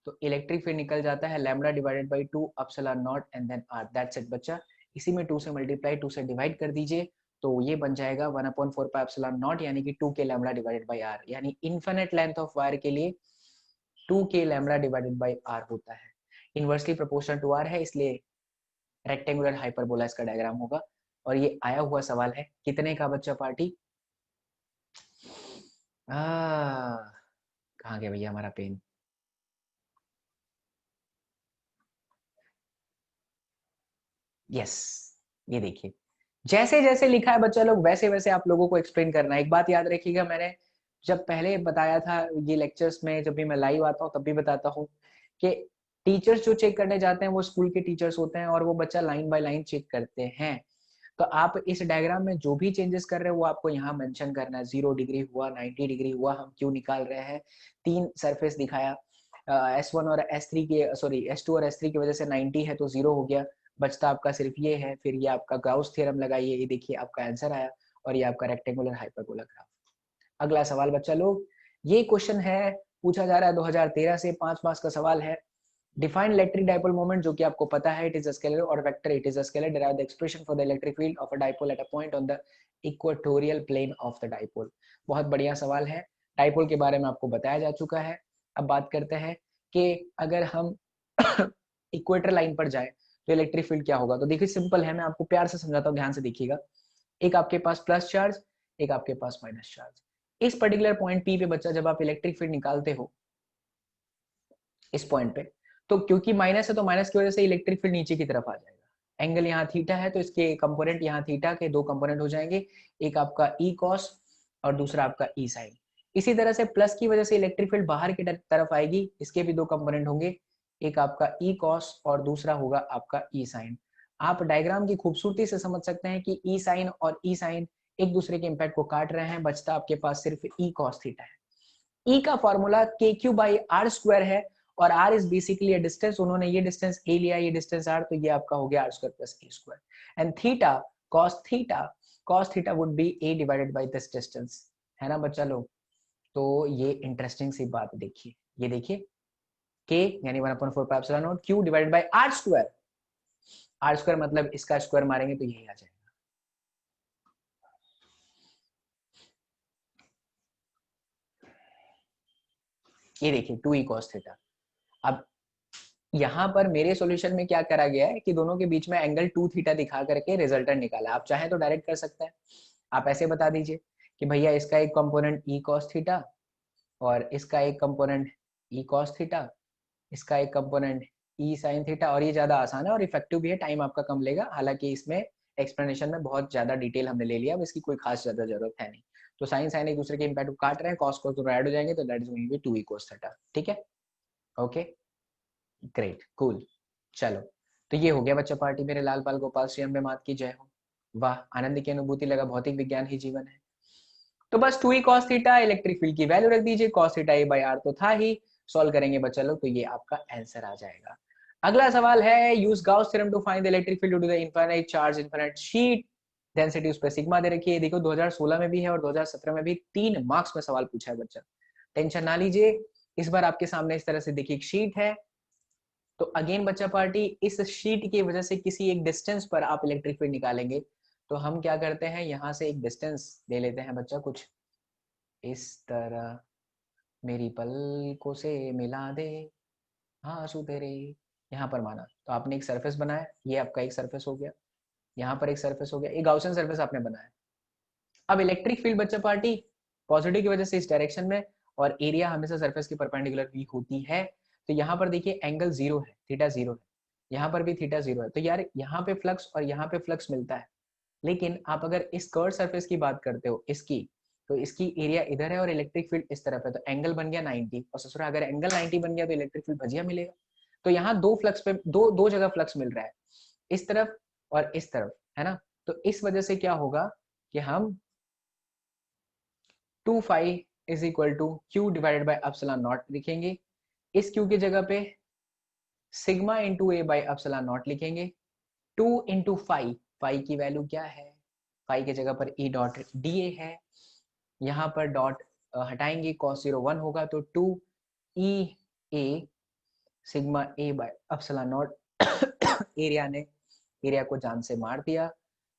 तो इलेक्ट्रिक फील्ड निकल जाता है lambda divided by 2 epsilon naught and then r, that's it बच्चा। इसी में 2 से मल्टीप्लाई, 2 से डिवाइड कर दीजिए, तो ये बन जाएगा 1/4 पाई एप्सिलॉन नॉट, यानी कि 2 के लैम्बडा डिवाइडेड बाय r, यानी इनफिनिट लेंथ ऑफ वायर के लिए 2 के लैम्बडा डिवाइडेड बाय r होता है। इनवर्सली प्रोपोर्शनल टू r है, इसलिए रेक्टेंगुलर हाइपरबोला इसका डायग्राम होगा। और ये आया हुआ सवाल है कितने का बच्चा पार्टी, कहाँ गया भैया हमारा पेन। यस, ये देखिए, जैसे जैसे लिखा है बच्चा लोग वैसे वैसे आप लोगों को एक्सप्लेन करना है। एक बात याद रखिएगा, मैंने जब पहले बताया था ये लेक्चर्स में, जब भी मैं लाइव आता हूँ तब भी बताता हूँ कि टीचर्स जो चेक करने जाते हैं वो स्कूल के टीचर्स होते हैं और वो बच्चा लाइन बाय लाइन चेक करते हैं। तो आप इस डायग्राम में जो भी चेंजेस कर रहे हो वो आपको यहाँ मेंशन करना है। 0 डिग्री हुआ, 90 डिग्री हुआ, हम क्यों निकाल रहे हैं, 3 सरफेस दिखाया, S1 और S3 के, सॉरी S2 और S3 की वजह से 90 है तो 0 हो गया, बचता आपका सिर्फ ये है। फिर ये आपका गाउस थ्योरम लगाइए, ये देखिए आपका आंसर आया, और ये आपका रेक्टेंगुलर हाइपरबोला ग्राफ। अगला सवाल बच्चा लोग, ये क्वेश्चन है, पूछा जा रहा है 2013 से, 5 मार्क्स का सवाल है। डिफाइन इलेक्ट्रिक डाइपोल मोमेंट, जो कि आपको पता है, इट इज अ स्केलर और vector, it is a scalar. Derive the expression for the electric field of a dipole at a point on the equatorial plane of the dipole. बहुत बढ़िया सवाल है, डाइपोल के बारे में आपको बताया जा चुका है। अब बात करते हैं कि अगर हम इक्वेटर लाइन पर जाए तो इलेक्ट्रिक फील्ड क्या होगा। तो देखिए सिंपल है, मैं आपको प्यार से समझाता हूँ, ध्यान से देखिएगा। एक आपके पास प्लस चार्ज, एक आपके पास माइनस चार्ज। इस पर्टिकुलर पॉइंट पी पे बच्चा जब आप इलेक्ट्रिक फील्ड निकालते हो इस पॉइंट पे, तो क्योंकि माइनस है तो माइनस की वजह से इलेक्ट्रिक फील्ड नीचे की तरफ आ जाएगा। एंगल यहाँ थीटा है तो इसके कंपोनेंट यहाँ थीटा के 2 कंपोनेंट हो जाएंगे, एक आपका ई कॉस और दूसरा आपका ई साइन। इसी तरह से प्लस की वजह से इलेक्ट्रिक फील्ड बाहर की तरफ आएगी, इसके भी दो कंपोनेंट होंगे, एक आपका ई कॉस और दूसरा होगा आपका ई साइन। आप डायग्राम की खूबसूरती से समझ सकते हैं कि ई साइन और ई साइन एक दूसरे के इम्पैक्ट को काट रहे हैं, बचता आपके पास सिर्फ ई कॉस थीटा है। ई का फॉर्मूला के क्यू बाई आर स्क्वायर है, और आर इज बेसिकली डिस्टेंस, उन्होंने ये डिस्टेंस ए लिया, ये डिस्टेंस आर, तो ये आपका हो गया r square plus a square. And theta cos theta would be a divided by this distance, है ना बच्चा लोग। तो ये इंटरेस्टिंग सी बात देखिए, ये देखिए के यानी 1/4 Q divided by r square, r square मतलब इसका स्क्वायर मारेंगे तो यही आ जाएगा। ये देखिए 2e cos थीटा। अब यहाँ पर मेरे सॉल्यूशन में क्या करा गया है कि दोनों के बीच में एंगल 2 थीटा दिखा करके रिजल्टेंट निकाला। आप चाहें तो डायरेक्ट कर सकते हैं, आप ऐसे बता दीजिए कि भैया इसका एक कंपोनेंट e cos थीटा और इसका एक कंपोनेंट e cos थीटा, इसका एक कंपोनेंट e sin थीटा, और ये ज्यादा आसान है और इफेक्टिव भी है, टाइम आपका कम लेगा। हालांकि इसमें एक्सप्लेनेशन में बहुत ज्यादा डिटेल हमने ले लिया, अब इसकी कोई खास ज्यादा जरूरत है नहीं। तो साइन साइन एक दूसरे के इम्पैक्ट को काट रहे हैं, cos cos दोनों ऐड हो जाएंगे, तो that is going to be 2e cos theta. ठीक है, ओके, ग्रेट, कूल। चलो, तो ये हो गया बच्चा पार्टी। मेरे लाल बाल गोपाल श्री अम्बे मात की जय हो। वाह, आनंद की अनुभूति लगा, भौतिक विज्ञान ही जीवन है। तो बस 2e cos theta, electric field की वैल्यू रख दीजिए, cos theta a by r तो था ही, सॉल्व करेंगे बच्चा लोग, तो ये आपका आंसर आ जाएगा। अगला सवाल है, use Gauss theorem to find the electric field due to the infinite charge infinite sheet, density उस पर सिग्मा दे रखी है। देखो 2016 में भी है और 2017 में भी 3 मार्क्स में सवाल पूछा है बच्चा, टेंशन ना लीजिए। इस बार आपके सामने इस तरह से देखिए एक शीट है, तो अगेन बच्चा पार्टी इस शीट की वजह से किसी एक डिस्टेंस पर आप इलेक्ट्रिक फील्ड निकालेंगे। तो हम क्या करते हैं, यहाँ से एक डिस्टेंस ले लेते हैं बच्चा, कुछ इस तरह, मेरी पलकों से मिला दे आंसू तेरे, यहाँ पर माना। तो आपने एक सरफेस बनाया, ये आपका एक सरफेस हो गया, यहाँ पर एक सरफेस हो गया, एक गाउसियन सरफेस आपने बनाया। अब इलेक्ट्रिक फील्ड बच्चा पार्टी पॉजिटिव की वजह से इस डायरेक्शन में, और एरिया हमेशा सरफेस की परपेंडिकुलर भी होती है। तो यहाँ पर देखिए एंगल 0 है, थीटा 0 है, यहाँ पर भी थीटा 0 है। तो यार यहाँ पे फ्लक्स और यहाँ पे फ्लक्स मिलता है, लेकिन आप अगर इस कर्व सरफेस की बात करते हो इसकी, तो इसकी एरिया इधर है और इलेक्ट्रिक फील्ड इस तरफ है, तो एंगल बन गया 90, और ससुरा अगर एंगल 90 बन गया तो इलेक्ट्रिक फील्ड भजिया मिलेगा। तो यहाँ दो फ्लक्स पे दो जगह फ्लक्स मिल रहा है, इस तरफ और इस तरफ, है ना। तो इस वजह से क्या होगा कि हम 2 phi is equal to Q divided by epsilon naught लिखेंगे। इस क्यू की जगह पे sigma into A by epsilon naught लिखेंगे। 2 इंटू फाई, फाई की वैल्यू क्या है, फाई की जगह पर ई डॉट डी ए है, यहाँ पर डॉट हटाएंगे, cos 0 1 होगा, तो 2 E A sigma A by epsilon naught, area ने एरिया को जान से मार दिया,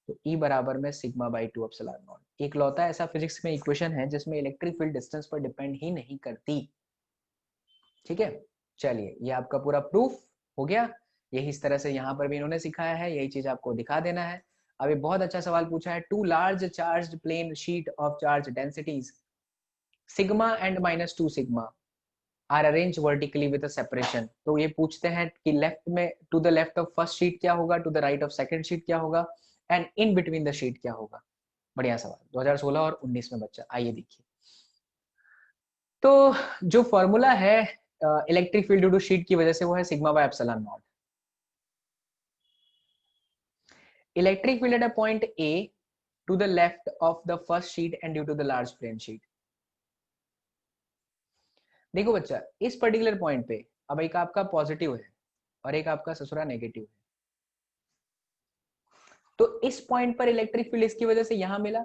तो ई बराबर में सिग्मा बाई 2 एप्सिलॉन नॉट। एक लौता ऐसा फिजिक्स में इक्वेशन है जिसमें इलेक्ट्रिक फील्ड डिस्टेंस पर डिपेंड ही नहीं करती। ठीक है, चलिए ये आपका पूरा प्रूफ हो गया। यही इस तरह से यहाँ पर भी इन्होंने सिखाया है, यही चीज आपको दिखा देना है। अभी बहुत अच्छा सवाल पूछा है, two large charge plane sheet of charge densities sigma and -2 sigma are arrange vertically with a separation. तो ये पूछते हैं कि लेफ्ट में, to the left of first sheet क्या होगा, to the right of second sheet क्या होगा, and in between the sheet क्या होगा। बढ़िया सवाल, 2016 और 19 में बच्चा। आइए देखिए, तो जो फॉर्मूला है electric field due to sheet की वजह से, वो है sigma by epsilon naught. Electric field at a point A to the left of the first sheet and due to the large plane sheet. देखो बच्चा, इस पर्टिकुलर पॉइंट पे अब एक आपका पॉजिटिव है और एक आपका ससुरा नेगेटिव है, तो इस पॉइंट पर इलेक्ट्रिक फील्ड इसकी वजह से यहां मिला,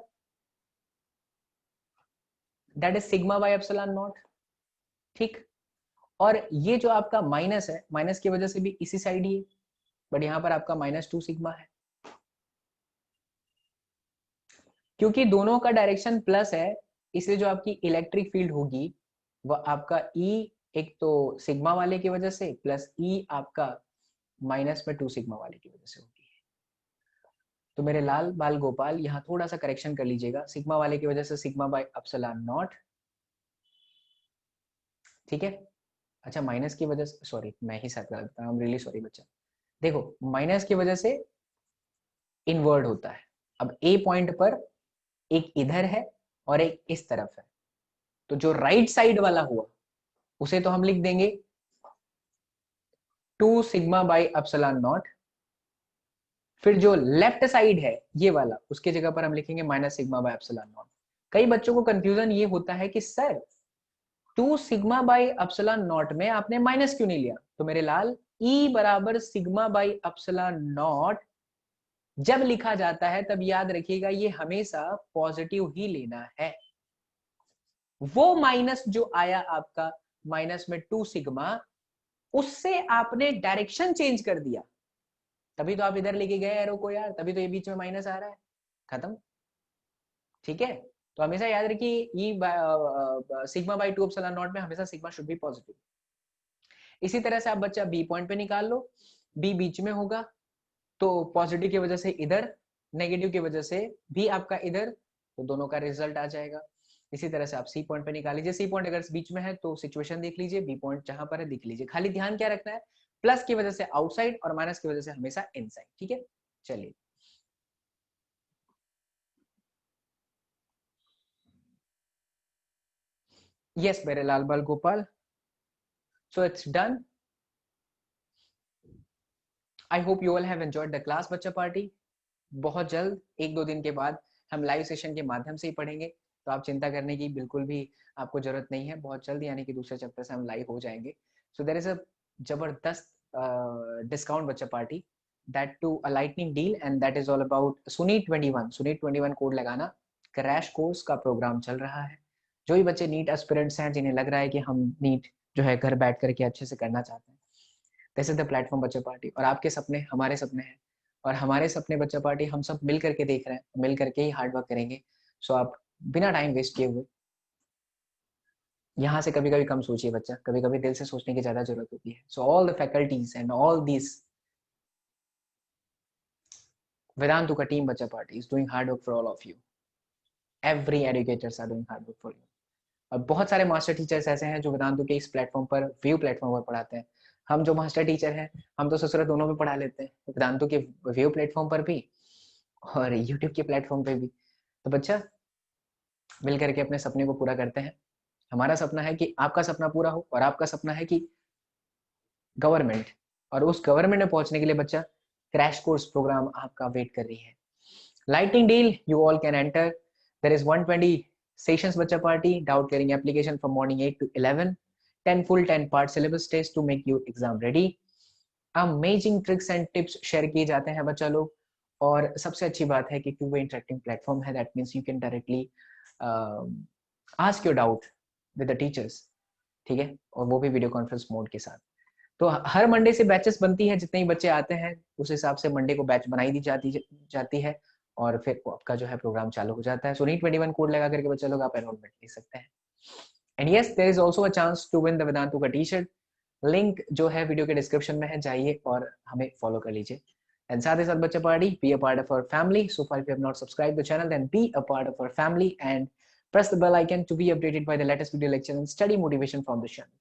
that is sigma by epsilon not. ठीक, और ये जो आपका माइनस है, माइनस की वजह से भी इसी साइड ही है, बट यहां पर आपका -2 सिग्मा है, क्योंकि दोनों का डायरेक्शन प्लस है, इसलिए जो आपकी इलेक्ट्रिक फील्ड होगी वह आपका ई, एक तो सिग्मा वाले की वजह से, प्लस ई आपका -2 सिग्मा वाले की वजह से होगी। तो मेरे लाल बाल गोपाल यहाँ थोड़ा सा करेक्शन कर लीजिएगा, सिग्मा वाले की वजह से सिग्मा बाय एप्सिलॉन नॉट। ठीक है, अच्छा माइनस की वजह से, सॉरी मैं ही साथ गलत, आई एम रियली सॉरी बच्चा। देखो माइनस की वजह से इनवर्ड होता है। अब ए पॉइंट पर एक इधर है और एक इस तरफ है, तो जो राइट साइड वाला हुआ उसे तो हम लिख देंगे 2 सिग्मा बाई एप्सिलॉन नॉट। फिर जो लेफ्ट साइड है ये वाला, उसके जगह पर हम लिखेंगे minus sigma by epsilon not. कई बच्चों को कंफ्यूजन ये होता है कि sir 2 sigma by epsilon not में आपने माइनस क्यों नहीं लिया? तो मेरे लाल E बराबर सिग्मा बाई एप्सिलॉन नॉट जब लिखा जाता है तब याद रखिएगा ये हमेशा पॉजिटिव ही लेना है। वो माइनस जो आया आपका माइनस में 2 सिग्मा, उससे आपने डायरेक्शन चेंज कर दिया, तभी तो आप इधर लेके गए एरो को यार, तभी तो ये बीच में माइनस आ रहा है। खत्म। ठीक है, तो हमेशा याद रखिए ई सिग्मा बाई 2 एप्सिलॉन नॉट में हमेशा सिग्मा शुड बी पॉजिटिव। इसी तरह से आप बच्चा बी पॉइंट पे निकाल लो, बी बीच में होगा तो पॉजिटिव की वजह से इधर, नेगेटिव की वजह से भी आपका इधर, तो दोनों का रिजल्ट आ जाएगा। इसी तरह से आप सी पॉइंट पे निकाल लीजिए, सी पॉइंट अगर बीच में है तो सिचुएशन देख लीजिए, बी पॉइंट जहां पर है दिख लीजिए। खाली ध्यान क्या रखना है, प्लस की वजह से आउटसाइड और माइनस की वजह से हमेशा इनसाइड। ठीक है, चलिए यस मेरे लाल बाल Gopal, so it's done. I hope you all have enjoyed the class बच्चा पार्टी। बहुत जल्द 1-2 दिन के बाद हम लाइव सेशन के माध्यम से ही पढ़ेंगे, तो आप चिंता करने की बिल्कुल भी आपको जरूरत नहीं है। बहुत जल्द यानी कि दूसरे चैप्टर से हम लाइव हो जाएंगे। सो देयर इज अ जबरदस्त डिस्काउंट बच्चा party, that to a lightning deal, and that is all about Sunit 21। Sunit 21 code लगाना, क्रैश कोर्स का प्रोग्राम चल रहा है। जो भी बच्चे नीट एस्पिरेंट्स हैं, जिन्हें लग रहा है कि हम नीट जो है घर बैठ करके अच्छे से करना चाहते हैं, दिस इज द प्लेटफॉर्म बच्चा पार्टी। और आपके सपने हमारे सपने हैं, और हमारे सपने बच्चा पार्टी हम सब मिल करके देख रहे हैं, मिल करके ही हार्ड वर्क करेंगे। सो आप बिना टाइम वेस्ट किए हुए यहाँ से कभी कभी कम सोचिए बच्चा, कभी कभी दिल से सोचने की ज्यादा जरूरत होती है। So all the faculties and all this Vedantu का टीम बच्चा party is doing hard work for all of you. Every educators are doing hard work for you. और बहुत सारे मास्टर टीचर्स ऐसे हैं जो वेदांतु के इस प्लेटफॉर्म पर, व्यू प्लेटफॉर्म पर पढ़ाते हैं। हम जो मास्टर टीचर हैं, हम तो ससुर दोनों में पढ़ा लेते हैं, वेदांतु के व्यू प्लेटफॉर्म पर भी और यूट्यूब के प्लेटफॉर्म पे भी। तो बच्चा मिल करके अपने सपने को पूरा करते हैं। हमारा सपना है कि आपका सपना पूरा हो, और आपका सपना है कि गवर्नमेंट, और उस गवर्नमेंट में पहुंचने के लिए बच्चा क्रैश कोर्स प्रोग्राम आपका वेट कर रही है। Lighting deal you all can enter, there is 120 sessions Bachcha party, doubt clearing application from morning 8 to 11, 10 full 10 part syllabus test to make you exam ready। Amazing tricks and tips share किए जाते हैं बच्चा लोग। और सबसे अच्छी बात है कि क्योंकि वो इंटरेक्टिंग प्लेटफॉर्म है, that means you can directly ask your doubt with the teachers. ठीक है, और वो भी वीडियो कॉन्फ्रेंस मोड के साथ। तो हर मंडे से बैचेस बनती है, जितने ही बच्चे आते हैं उस हिसाब से मंडे को बैच बनाई दी जाती है, और फिर आपका जो है प्रोग्राम चालू हो जाता है। सो नी 21 कोड लगा करके बच्चे लोग आप एनरोलमेंट ले सकते हैं। And yes, there is also a chance to win the Vedantu का टी शर्ट। लिंक जो है वीडियो के डिस्क्रिप्शन में है, जाइए और हमें फॉलो कर लीजिए। एंड साथ ही साथ बच्चा party, be a part of our family. So far if you have not subscribe the channel, then be a part of our family and press the bell icon to be updated by the latest video lecture and study motivation from the channel.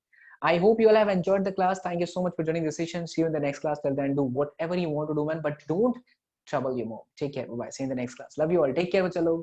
I hope you all have enjoyed the class. Thank you so much for joining the session. See you in the next class. Till then, do whatever you want to do, man, but don't trouble your mom. Take care. Bye bye. See you in the next class. Love you all. Take care. Chalo.